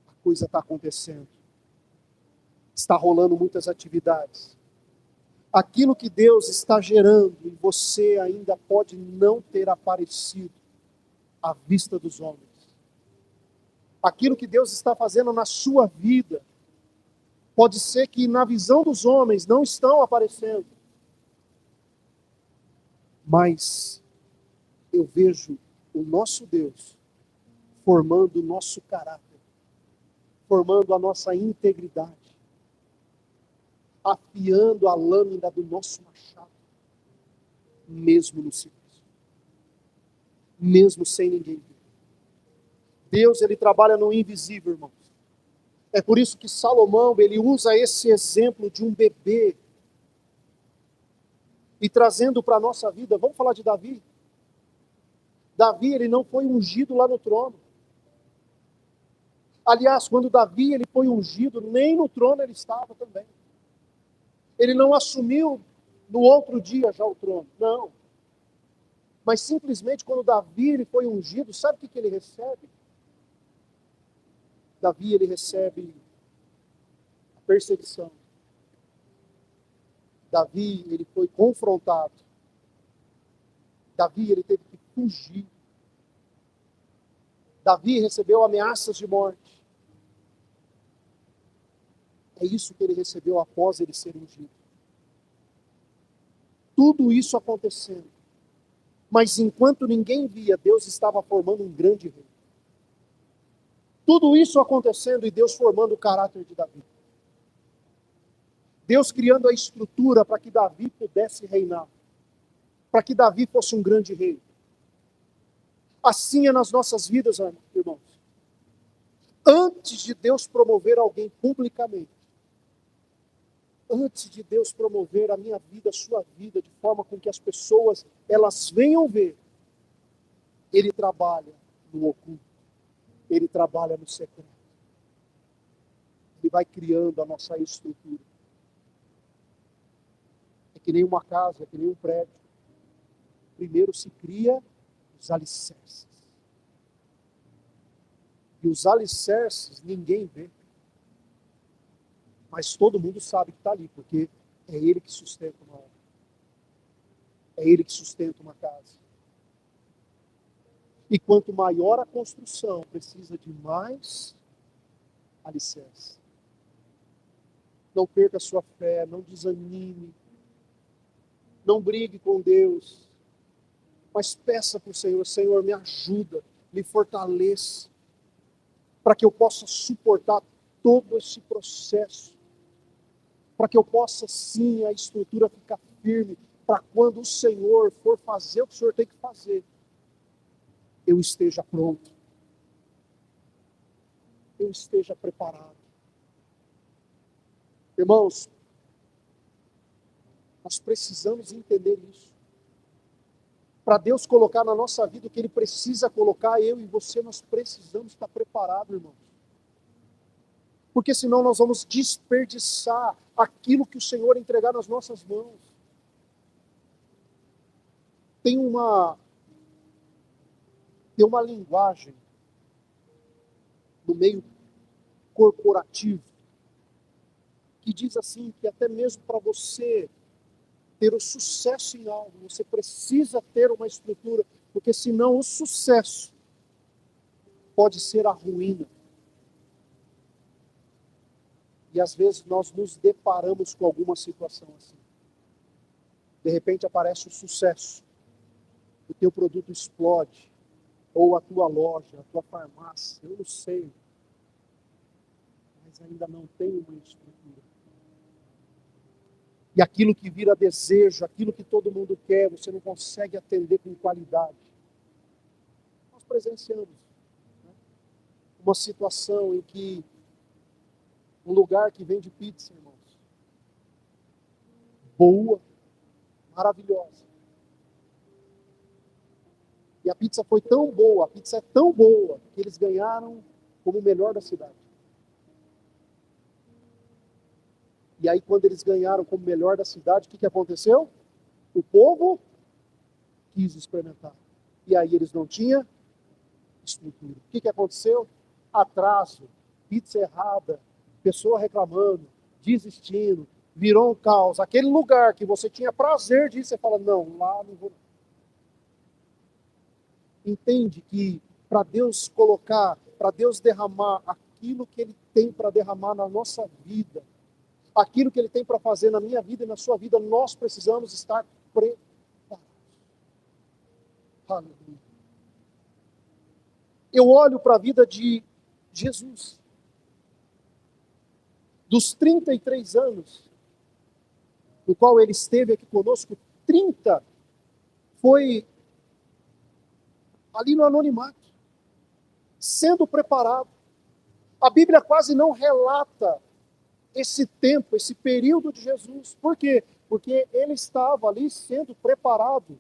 a coisa está acontecendo. Está rolando muitas atividades. Aquilo que Deus está gerando em você ainda pode não ter aparecido à vista dos homens. Aquilo que Deus está fazendo na sua vida, pode ser que na visão dos homens não estão aparecendo. Mas eu vejo o nosso Deus formando o nosso caráter, formando a nossa integridade, afiando a lâmina do nosso machado, mesmo no silêncio, mesmo sem ninguém ver. Deus, ele trabalha no invisível, irmãos. É por isso que Salomão, ele usa esse exemplo de um bebê e trazendo para a nossa vida. Vamos falar de Davi? Davi, ele não foi ungido lá no trono. Aliás, quando Davi ele foi ungido, nem no trono ele estava também. Ele não assumiu no outro dia já o trono, não. Mas simplesmente quando Davi ele foi ungido, sabe o que ele recebe? Davi, ele recebe a perseguição. Davi, ele foi confrontado. Davi, ele teve que fugir. Davi recebeu ameaças de morte. É isso que ele recebeu após ele ser ungido. Tudo isso acontecendo. Mas enquanto ninguém via, Deus estava formando um grande rei. Tudo isso acontecendo e Deus formando o caráter de Davi. Deus criando a estrutura para que Davi pudesse reinar. Para que Davi fosse um grande rei. Assim é nas nossas vidas, irmãos. Antes de Deus promover alguém publicamente, antes de Deus promover a minha vida, a sua vida, de forma com que as pessoas, elas venham ver, Ele trabalha no oculto, Ele trabalha no secreto. Ele vai criando a nossa estrutura. É que nem uma casa, é que nem um prédio. Primeiro se cria os alicerces. E os alicerces ninguém vê. Mas todo mundo sabe que está ali, porque é Ele que sustenta uma obra. É Ele que sustenta uma casa. E quanto maior a construção, precisa de mais alicerce. Não perca a sua fé, não desanime, não brigue com Deus, mas peça para o Senhor: Senhor, me ajuda, me fortaleça, para que eu possa suportar todo esse processo, para que eu possa sim, a estrutura ficar firme, para quando o Senhor for fazer o que o Senhor tem que fazer, eu esteja pronto, eu esteja preparado. Irmãos, nós precisamos entender isso. Para Deus colocar na nossa vida o que Ele precisa colocar, eu e você, nós precisamos estar preparados, irmãos. Porque senão nós vamos desperdiçar aquilo que o Senhor entregar nas nossas mãos. Tem uma linguagem no meio corporativo que diz assim, que até mesmo para você ter o sucesso em algo, você precisa ter uma estrutura, porque senão o sucesso pode ser a ruína. E às vezes nós nos deparamos com alguma situação assim. De repente aparece o sucesso, o teu produto explode, ou a tua loja, a tua farmácia, eu não sei, mas ainda não tem uma estrutura. E aquilo que vira desejo, aquilo que todo mundo quer, você não consegue atender com qualidade. Nós presenciamos, né, uma situação em que um lugar que vende pizza, irmãos, boa, maravilhosa. E a pizza foi tão boa, a pizza é tão boa, que eles ganharam como o melhor da cidade. E aí, quando eles ganharam como melhor da cidade, o que aconteceu? O povo quis experimentar. E aí eles não tinham estrutura. O que aconteceu? Atraso, pizza errada, pessoa reclamando, desistindo, virou um caos. Aquele lugar que você tinha prazer de ir, você fala, não, lá não vou. Entende que para Deus colocar, para Deus derramar aquilo que Ele tem para derramar na nossa vida, aquilo que Ele tem para fazer na minha vida e na sua vida, nós precisamos estar preparados. Aleluia. Eu olho para a vida de Jesus. Dos 33 anos, no qual Ele esteve aqui conosco, 30 foi ali no anonimato, sendo preparado. A Bíblia quase não relata esse tempo, esse período de Jesus. Por quê? Porque ele estava ali sendo preparado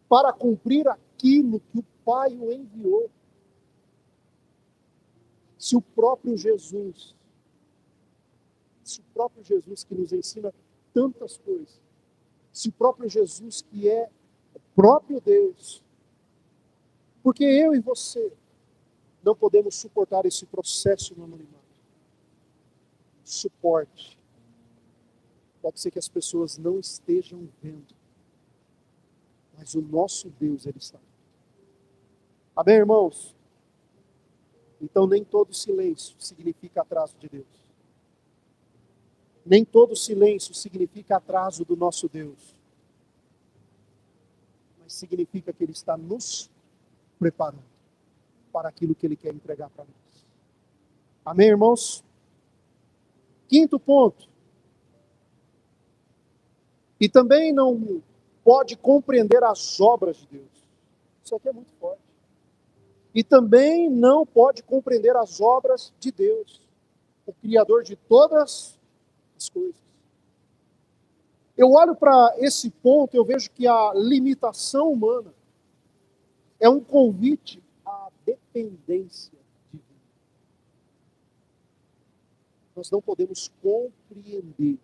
para cumprir aquilo que o Pai o enviou. Se o próprio Jesus que nos ensina tantas coisas, se o próprio Jesus que é o próprio Deus, porque eu e você não podemos suportar esse processo no anonimato. Suporte. Pode ser que as pessoas não estejam vendo, mas o nosso Deus, Ele está. Amém, irmãos? Então nem todo silêncio significa atraso de Deus. Nem todo silêncio significa atraso do nosso Deus, mas significa que Ele está nos preparando para aquilo que Ele quer entregar para nós. Amém, irmãos? Quinto ponto. E também não pode compreender as obras de Deus. Isso aqui é muito forte. E também não pode compreender as obras de Deus, o Criador de todas as coisas. Eu olho para esse ponto, eu vejo que a limitação humana é um convite à dependência divina. Nós não podemos compreender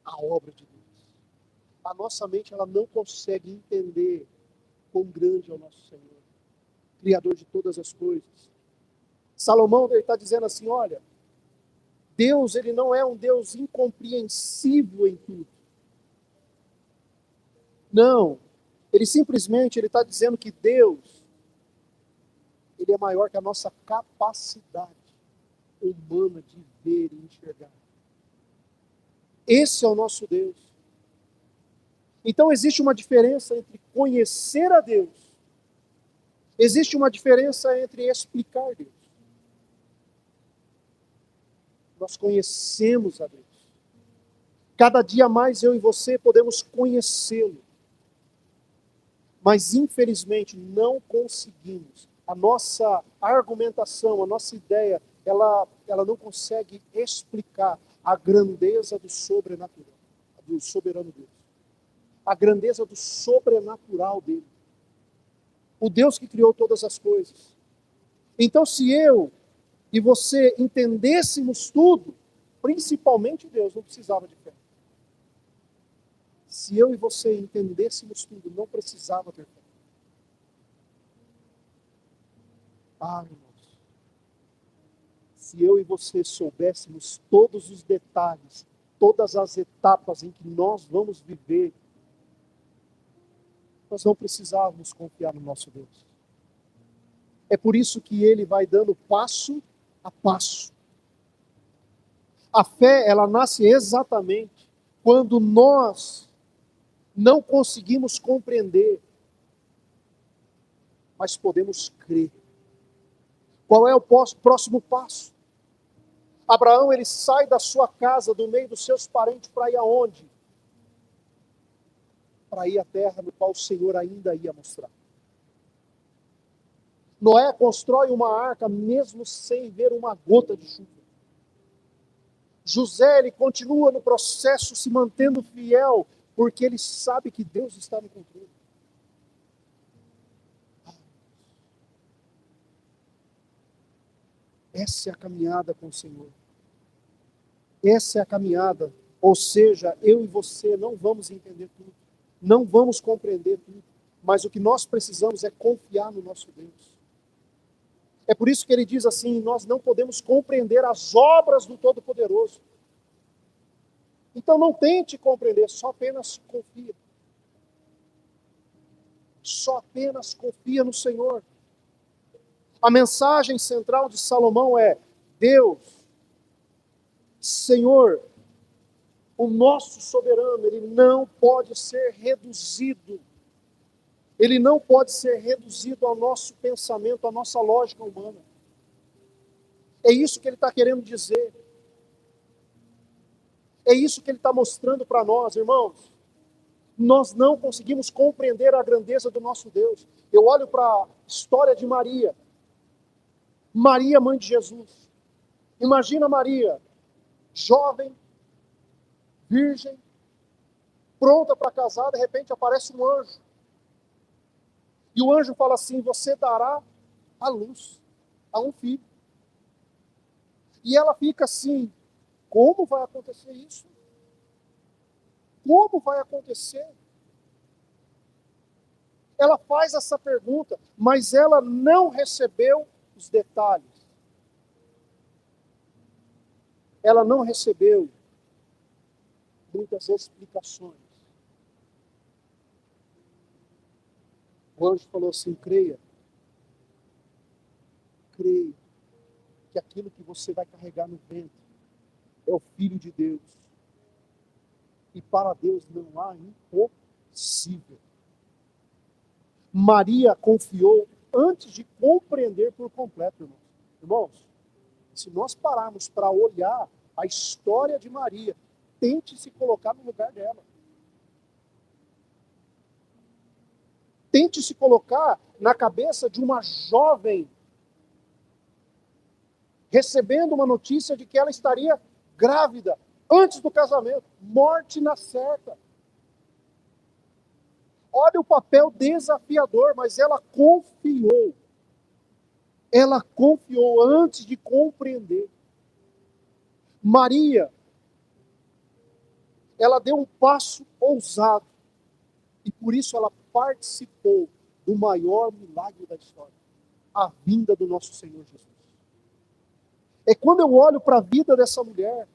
a obra de Deus. A nossa mente ela não consegue entender quão grande é o nosso Senhor, Criador de todas as coisas. Salomão está dizendo assim, olha, Deus ele não é um Deus incompreensível em tudo. Não, ele simplesmente está dizendo que Deus ele é maior que a nossa capacidade humana de ver e enxergar. Esse é o nosso Deus. Então existe uma diferença entre conhecer a Deus, existe uma diferença entre explicar Deus. Nós conhecemos a Deus. Cada dia mais eu e você podemos conhecê-lo. Mas infelizmente não conseguimos. A nossa argumentação, a nossa ideia, ela não consegue explicar a grandeza do sobrenatural, do soberano Deus. A grandeza do sobrenatural dele. O Deus que criou todas as coisas. Então, se eu e você entendêssemos tudo, principalmente Deus, não precisava de fé. Se eu e você entendêssemos tudo, não precisava ter fé. Ah, irmãos, se eu e você soubéssemos todos os detalhes, todas as etapas em que nós vamos viver, nós não precisávamos confiar no nosso Deus. É por isso que Ele vai dando passo a passo. A fé, ela nasce exatamente quando nós não conseguimos compreender, mas podemos crer. Qual é o próximo passo? Abraão, ele sai da sua casa, do meio dos seus parentes, para ir aonde? Para ir à terra no qual o Senhor ainda ia mostrar. Noé constrói uma arca mesmo sem ver uma gota de chuva. José, ele continua no processo se mantendo fiel, porque ele sabe que Deus está no controle. Essa é a caminhada com o Senhor. Essa é a caminhada. Ou seja, eu e você não vamos entender tudo. Não vamos compreender tudo. Mas o que nós precisamos é confiar no nosso Deus. É por isso que ele diz assim, nós não podemos compreender as obras do Todo-Poderoso. Então não tente compreender, só apenas confia. Só apenas confia no Senhor. A mensagem central de Salomão é: Deus, Senhor, o nosso soberano, ele não pode ser reduzido. Ele não pode ser reduzido ao nosso pensamento, à nossa lógica humana. É isso que ele está querendo dizer. É isso que ele está mostrando para nós, irmãos. Nós não conseguimos compreender a grandeza do nosso Deus. Eu olho para a história de Maria. Maria, mãe de Jesus. Imagina Maria, jovem, virgem, pronta para casar, de repente aparece um anjo. E o anjo fala assim: você dará à luz a um filho. E ela fica assim: como vai acontecer isso? Como vai acontecer? Ela faz essa pergunta, mas ela não recebeu os detalhes. Ela não recebeu muitas explicações. O anjo falou assim: creia que aquilo que você vai carregar no ventre é o Filho de Deus. E para Deus não há impossível. Maria confiou antes de compreender por completo, irmãos. Irmãos, se nós pararmos para olhar a história de Maria, tente se colocar no lugar dela. Tente se colocar na cabeça de uma jovem recebendo uma notícia de que ela estaria grávida antes do casamento. Morte na certa. Olha o papel desafiador, mas ela confiou. Ela confiou antes de compreender. Maria, ela deu um passo ousado. E por isso ela participou do maior milagre da história. A vinda do nosso Senhor Jesus. É quando eu olho para a vida dessa mulher,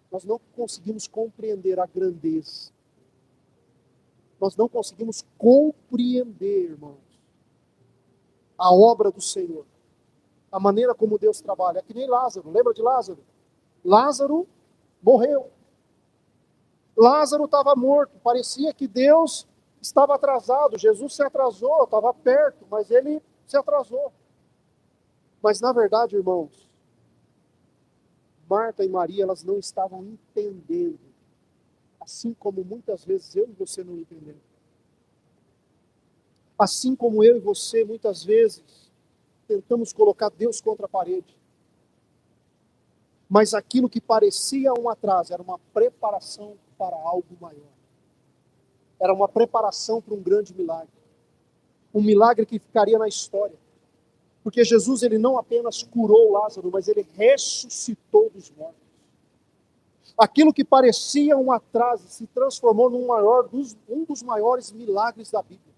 nós não conseguimos compreender a grandeza. Nós não conseguimos compreender, irmãos, a obra do Senhor. A maneira como Deus trabalha. É que nem Lázaro. Lembra de Lázaro? Lázaro morreu. Lázaro estava morto. Parecia que Deus estava atrasado. Jesus se atrasou, estava perto, mas ele se atrasou. Mas na verdade, irmãos, Marta e Maria, elas não estavam entendendo. Assim como muitas vezes eu e você não entendemos. Assim como eu e você, muitas vezes, tentamos colocar Deus contra a parede. Mas aquilo que parecia um atraso era uma preparação para algo maior. Era uma preparação para um grande milagre. Um milagre que ficaria na história. Porque Jesus, ele não apenas curou Lázaro, mas ele ressuscitou dos mortos. Aquilo que parecia um atraso se transformou um dos maiores milagres da Bíblia.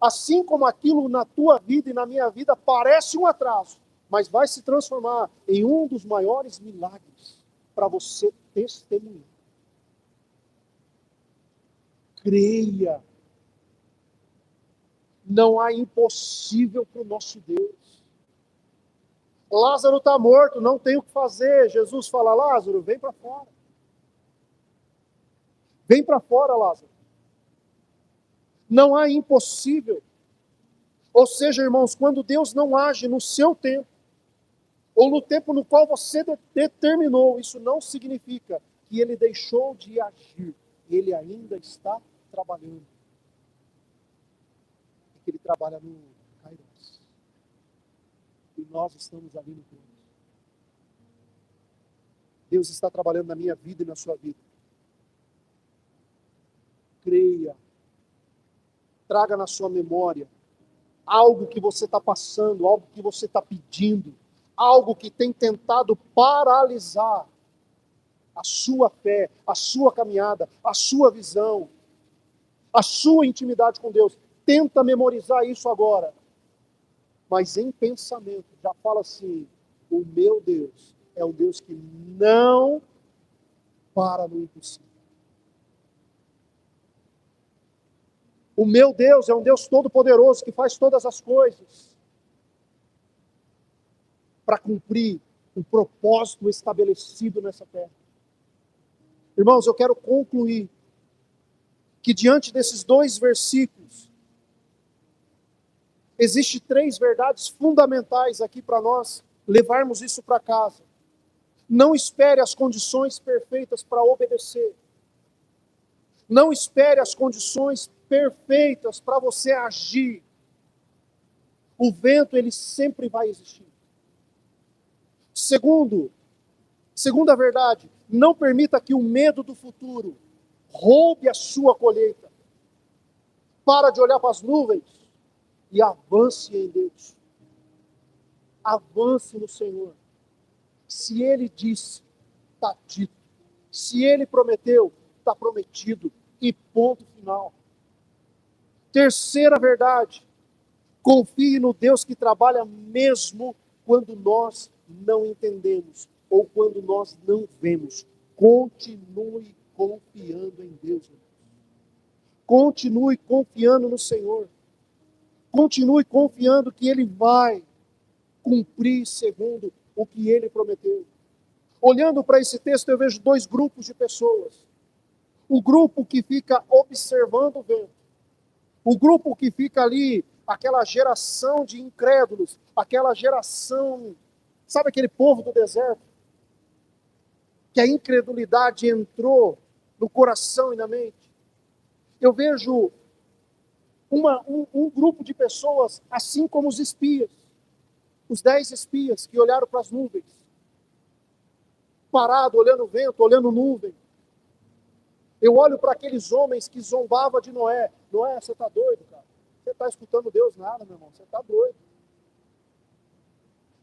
Assim como aquilo na tua vida e na minha vida parece um atraso, mas vai se transformar em um dos maiores milagres para você testemunhar. Creia. Não há impossível para o nosso Deus. Lázaro está morto, não tem o que fazer. Jesus fala, Lázaro, vem para fora. Vem para fora, Lázaro. Não há impossível. Ou seja, irmãos, quando Deus não age no seu tempo, ou no tempo no qual você determinou, isso não significa que ele deixou de agir. Ele ainda está trabalhando. Porque ele trabalha no Kairos. E nós estamos ali no Kairos. Deus está trabalhando na minha vida e na sua vida. Creia. Traga na sua memória algo que você está passando, algo que você está pedindo, algo que tem tentado paralisar a sua fé, a sua caminhada, a sua visão, a sua intimidade com Deus. Tenta memorizar isso agora. Mas em pensamento, já fala assim, o meu Deus é um Deus que não para no impossível. O meu Deus é um Deus todo-poderoso que faz todas as coisas para cumprir o propósito estabelecido nessa terra. Irmãos, eu quero concluir que diante desses 2 versículos, existem 3 verdades fundamentais aqui para nós levarmos isso para casa. Não espere as condições perfeitas para obedecer. Não espere as condições perfeitas para você agir. O vento, ele sempre vai existir. Segunda verdade, não permita que o medo do futuro roube a sua colheita. Para de olhar para as nuvens e avance em Deus. Avance no Senhor. Se Ele disse, está dito. Se Ele prometeu, está prometido. E ponto final. Terceira verdade, confie no Deus que trabalha mesmo quando nós não entendemos ou quando nós não vemos. Continue confiando em Deus. Continue confiando no Senhor. Continue confiando que Ele vai cumprir segundo o que ele prometeu. Olhando para esse texto, eu vejo dois grupos de pessoas. O grupo que fica observando o vento. O grupo que fica ali, aquela geração de incrédulos, aquela geração, sabe aquele povo do deserto? Que a incredulidade entrou no coração e na mente. Eu vejo um grupo de pessoas, assim como os espias, os 10 espias que olharam para as nuvens, parado, olhando o vento, olhando nuvem. Eu olho para aqueles homens que zombavam de Noé. Noé, você está doido, cara? Você está escutando Deus nada, meu irmão, você está doido.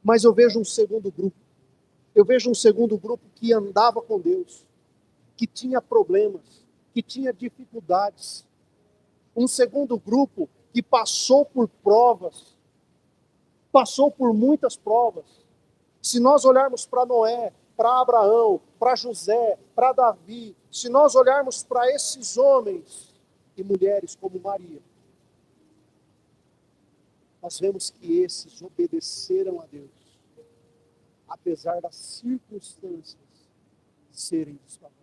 Mas eu vejo um segundo grupo. Eu vejo um segundo grupo que andava com Deus, que tinha problemas, que tinha dificuldades. Um segundo grupo que passou por provas, passou por muitas provas. Se nós olharmos para Noé, para Abraão, para José, para Davi, se nós olharmos para esses homens e mulheres como Maria, nós vemos que esses obedeceram a Deus, apesar das circunstâncias serem desfavoráveis.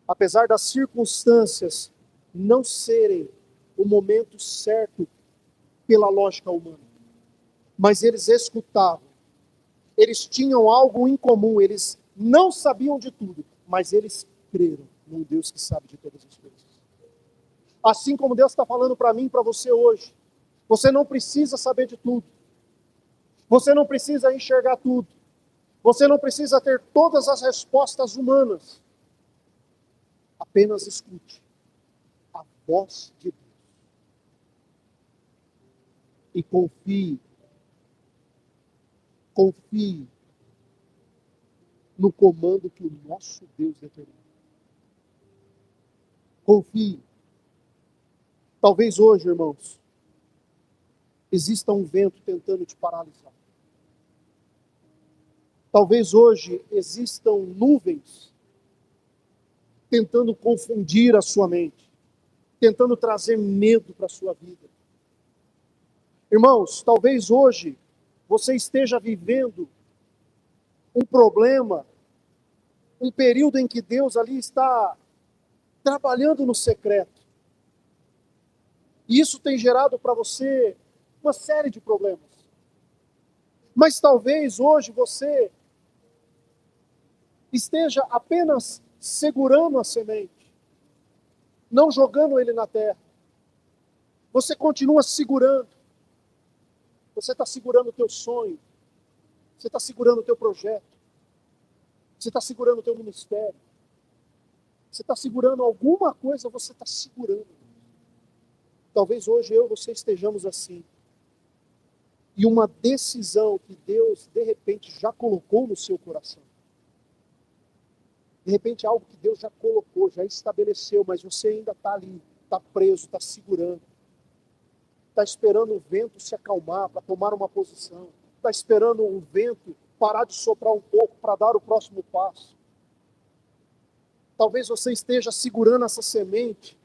Apesar das circunstâncias não serem o momento certo pela lógica humana. Mas eles escutavam. Eles tinham algo em comum. Eles não sabiam de tudo, mas eles creram num Deus que sabe de todas as coisas. Assim como Deus está falando para mim e para você hoje. Você não precisa saber de tudo. Você não precisa enxergar tudo. Você não precisa ter todas as respostas humanas. Apenas escute a voz de Deus. E confie no comando que o nosso Deus determina. Confie. Talvez hoje, irmãos, exista um vento tentando te paralisar. Talvez hoje existam nuvens tentando confundir a sua mente, tentando trazer medo para a sua vida. Irmãos, talvez hoje você esteja vivendo um problema, um período em que Deus ali está trabalhando no secreto. E isso tem gerado para você uma série de problemas. Mas talvez hoje você esteja apenas segurando a semente, não jogando ele na terra. Você continua segurando. Você está segurando o teu sonho. Você está segurando o teu projeto. Você está segurando o teu ministério. Você está segurando alguma coisa, você está segurando. Talvez hoje eu e você estejamos assim. E uma decisão que Deus, de repente, já colocou no seu coração. De repente, algo que Deus já colocou, já estabeleceu, mas você ainda está ali, está preso, está segurando. Está esperando o vento se acalmar para tomar uma posição. Está esperando o vento parar de soprar um pouco para dar o próximo passo. Talvez você esteja segurando essa semente,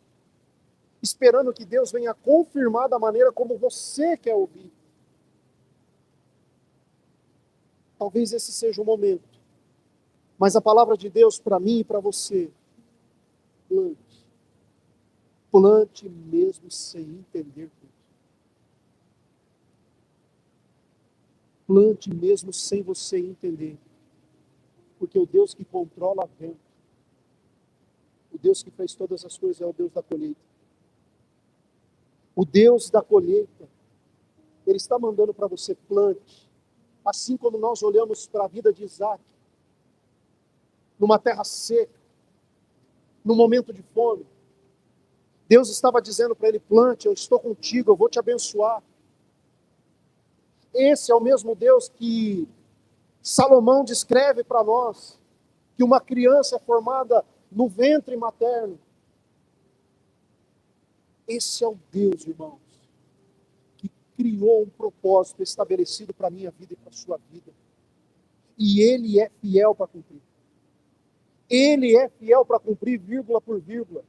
esperando que Deus venha confirmar da maneira como você quer ouvir. Talvez esse seja o momento. Mas a palavra de Deus para mim e para você, plante. Plante mesmo sem entender tudo. Plante mesmo sem você entender. Porque o Deus que controla o vento, o Deus que fez todas as coisas é o Deus da colheita. O Deus da colheita, Ele está mandando para você plante. Assim como nós olhamos para a vida de Isaac, numa terra seca, num momento de fome, Deus estava dizendo para ele, plante, eu estou contigo, eu vou te abençoar. Esse é o mesmo Deus que Salomão descreve para nós, que uma criança é formada no ventre materno. Esse é o Deus, irmãos, que criou um propósito estabelecido para a minha vida e para a sua vida. E Ele é fiel para cumprir. Ele é fiel para cumprir vírgula por vírgula.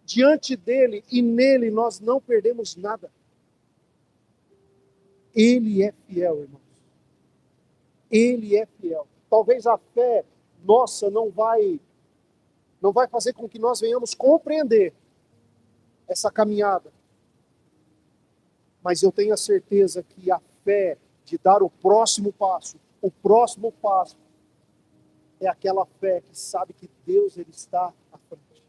Diante dele e nele nós não perdemos nada. Ele é fiel, irmãos. Ele é fiel. Talvez a fé nossa não vai fazer com que nós venhamos compreender essa caminhada. Mas eu tenho a certeza que a fé de dar o próximo passo é aquela fé que sabe que Deus ele está à frente.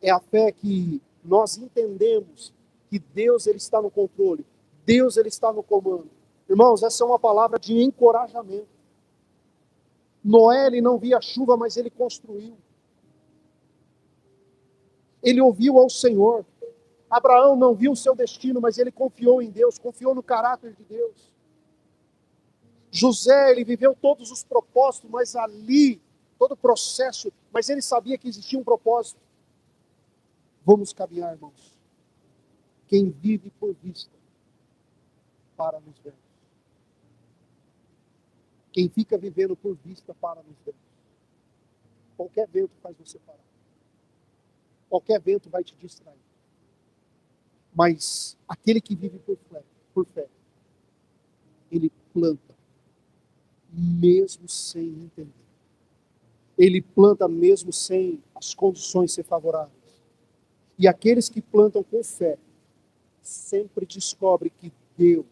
É a fé que nós entendemos que Deus ele está no controle, Deus ele está no comando. Irmãos, essa é uma palavra de encorajamento. Noé ele não via chuva, mas ele construiu. Ele ouviu ao Senhor. Abraão não viu o seu destino, mas ele confiou em Deus, confiou no caráter de Deus. José, ele viveu todos os propósitos, mas ali, todo o processo, mas ele sabia que existia um propósito. Vamos caminhar, irmãos. Quem vive por vista, para nos ver. Quem fica vivendo por vista, para nos ver. Qualquer vento faz você parar. Qualquer vento vai te distrair. Mas aquele que vive por fé, ele planta, mesmo sem entender. Ele planta mesmo sem as condições ser favoráveis. E aqueles que plantam com fé, sempre descobrem que Deus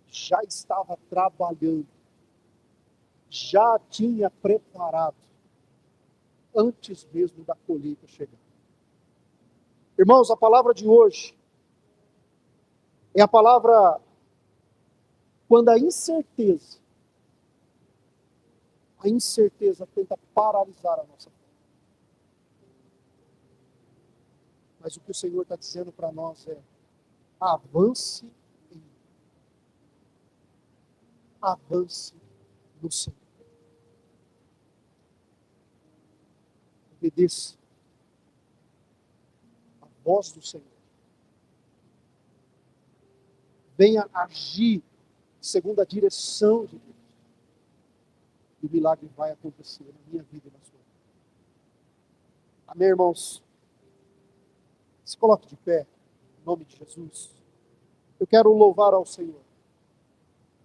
já estava trabalhando, já tinha preparado, antes mesmo da colheita chegar. Irmãos, a palavra de hoje é a palavra quando a incerteza tenta paralisar a nossa fé. Mas o que o Senhor está dizendo para nós é: avance em mim. Avance no Senhor. Obedeça a voz do Senhor. Venha agir segundo a direção de Deus. E o milagre vai acontecer na minha vida e na sua vida. Amém, irmãos? Se coloque de pé, em nome de Jesus. Eu quero louvar ao Senhor.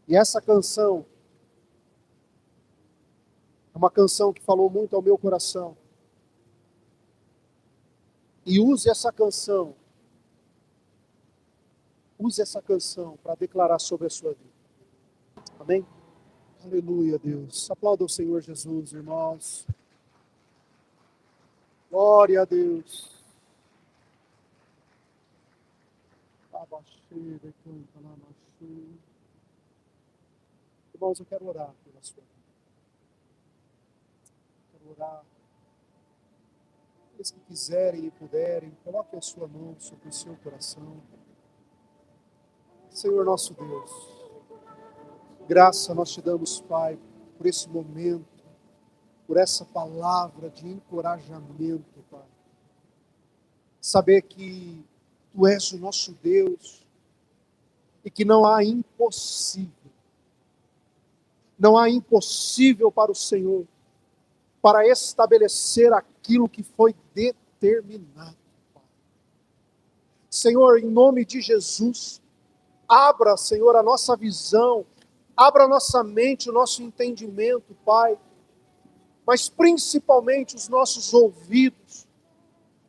E essa canção é uma canção que falou muito ao meu coração. E use essa canção para declarar sobre a sua vida. Amém? Aleluia, Deus. Aplauda o Senhor Jesus, irmãos. Glória a Deus. Irmãos, eu quero orar pela sua vida. Quero orar. Aqueles que quiserem e puderem, coloquem a sua mão sobre o seu coração. Senhor nosso Deus, graça nós te damos, Pai, por esse momento, por essa palavra de encorajamento, Pai. Saber que Tu és o nosso Deus e que não há impossível. Não há impossível para o Senhor, para estabelecer aquilo que foi determinado, Pai. Senhor, em nome de Jesus, abra, Senhor, a nossa visão, abra a nossa mente, o nosso entendimento, Pai, mas principalmente os nossos ouvidos,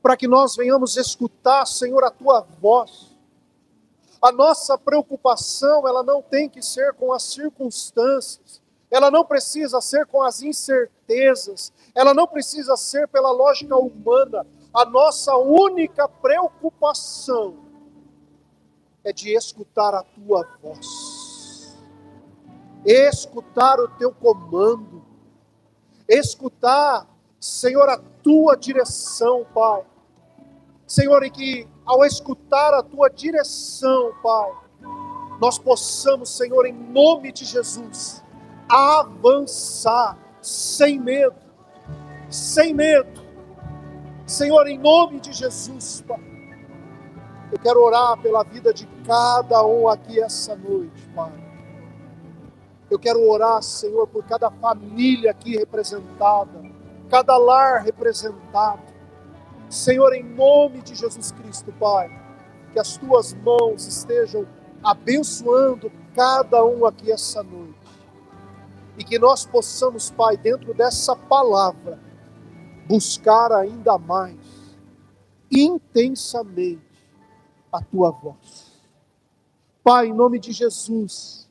para que nós venhamos escutar, Senhor, a Tua voz. A nossa preocupação, ela não tem que ser com as circunstâncias, ela não precisa ser com as incertezas, ela não precisa ser pela lógica humana. A nossa única preocupação é de escutar a Tua voz, escutar o Teu comando, escutar, Senhor, a Tua direção, Pai. Senhor, e que ao escutar a Tua direção, Pai, nós possamos, Senhor, em nome de Jesus, avançar sem medo, sem medo. Senhor, em nome de Jesus, Pai, eu quero orar pela vida de cada um aqui essa noite, Pai. Eu quero orar, Senhor, por cada família aqui representada, cada lar representado. Senhor, em nome de Jesus Cristo, Pai, que as Tuas mãos estejam abençoando cada um aqui essa noite. E que nós possamos, Pai, dentro dessa palavra, buscar ainda mais, intensamente, a Tua voz. Pai, em nome de Jesus,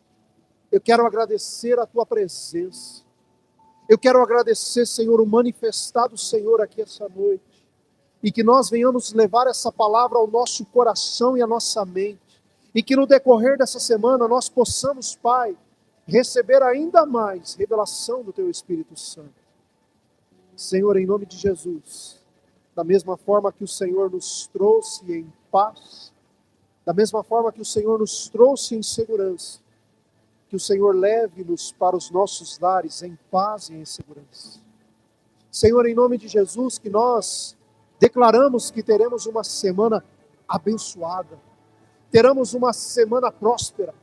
eu quero agradecer a Tua presença. Eu quero agradecer, Senhor, o manifestar do Senhor aqui essa noite. E que nós venhamos levar essa palavra ao nosso coração e à nossa mente. E que no decorrer dessa semana nós possamos, Pai, receber ainda mais revelação do Teu Espírito Santo. Senhor, em nome de Jesus, da mesma forma que o Senhor nos trouxe em paz, da mesma forma que o Senhor nos trouxe em segurança, que o Senhor leve-nos para os nossos lares em paz e em segurança. Senhor, em nome de Jesus, que nós declaramos que teremos uma semana abençoada, teremos uma semana próspera,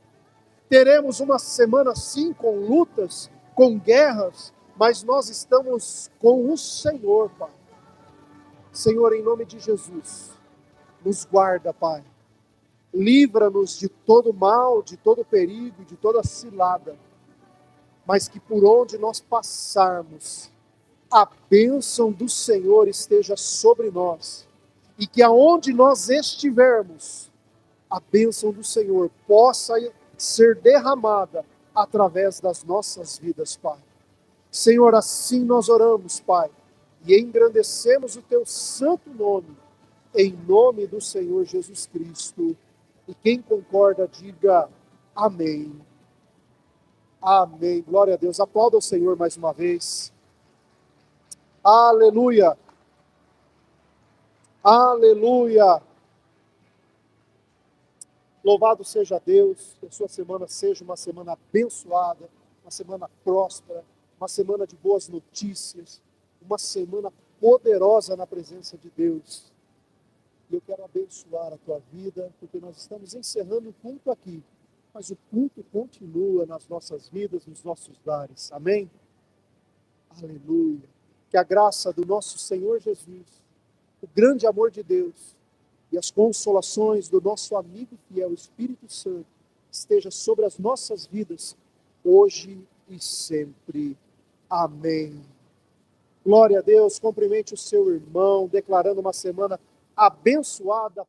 teremos uma semana sim com lutas, com guerras, mas nós estamos com o Senhor, Pai. Senhor, em nome de Jesus, nos guarda, Pai. Livra-nos de todo mal, de todo perigo, de toda cilada, mas que por onde nós passarmos, a bênção do Senhor esteja sobre nós, e que aonde nós estivermos, a bênção do Senhor possa ser derramada através das nossas vidas, Pai. Senhor, assim nós oramos, Pai, e engrandecemos o Teu santo nome, em nome do Senhor Jesus Cristo. E quem concorda, diga amém. Amém. Glória a Deus. Aplauda o Senhor mais uma vez. Aleluia. Aleluia. Louvado seja Deus. Que a sua semana seja uma semana abençoada, uma semana próspera, uma semana de boas notícias, uma semana poderosa na presença de Deus. E eu quero abençoar a tua vida, porque nós estamos encerrando o culto aqui, mas o culto continua nas nossas vidas, nos nossos lares. Amém? Aleluia. Que a graça do nosso Senhor Jesus, o grande amor de Deus e as consolações do nosso amigo fiel, o Espírito Santo, esteja sobre as nossas vidas, hoje e sempre. Amém. Glória a Deus. Cumprimente o seu irmão, declarando uma semana abençoada.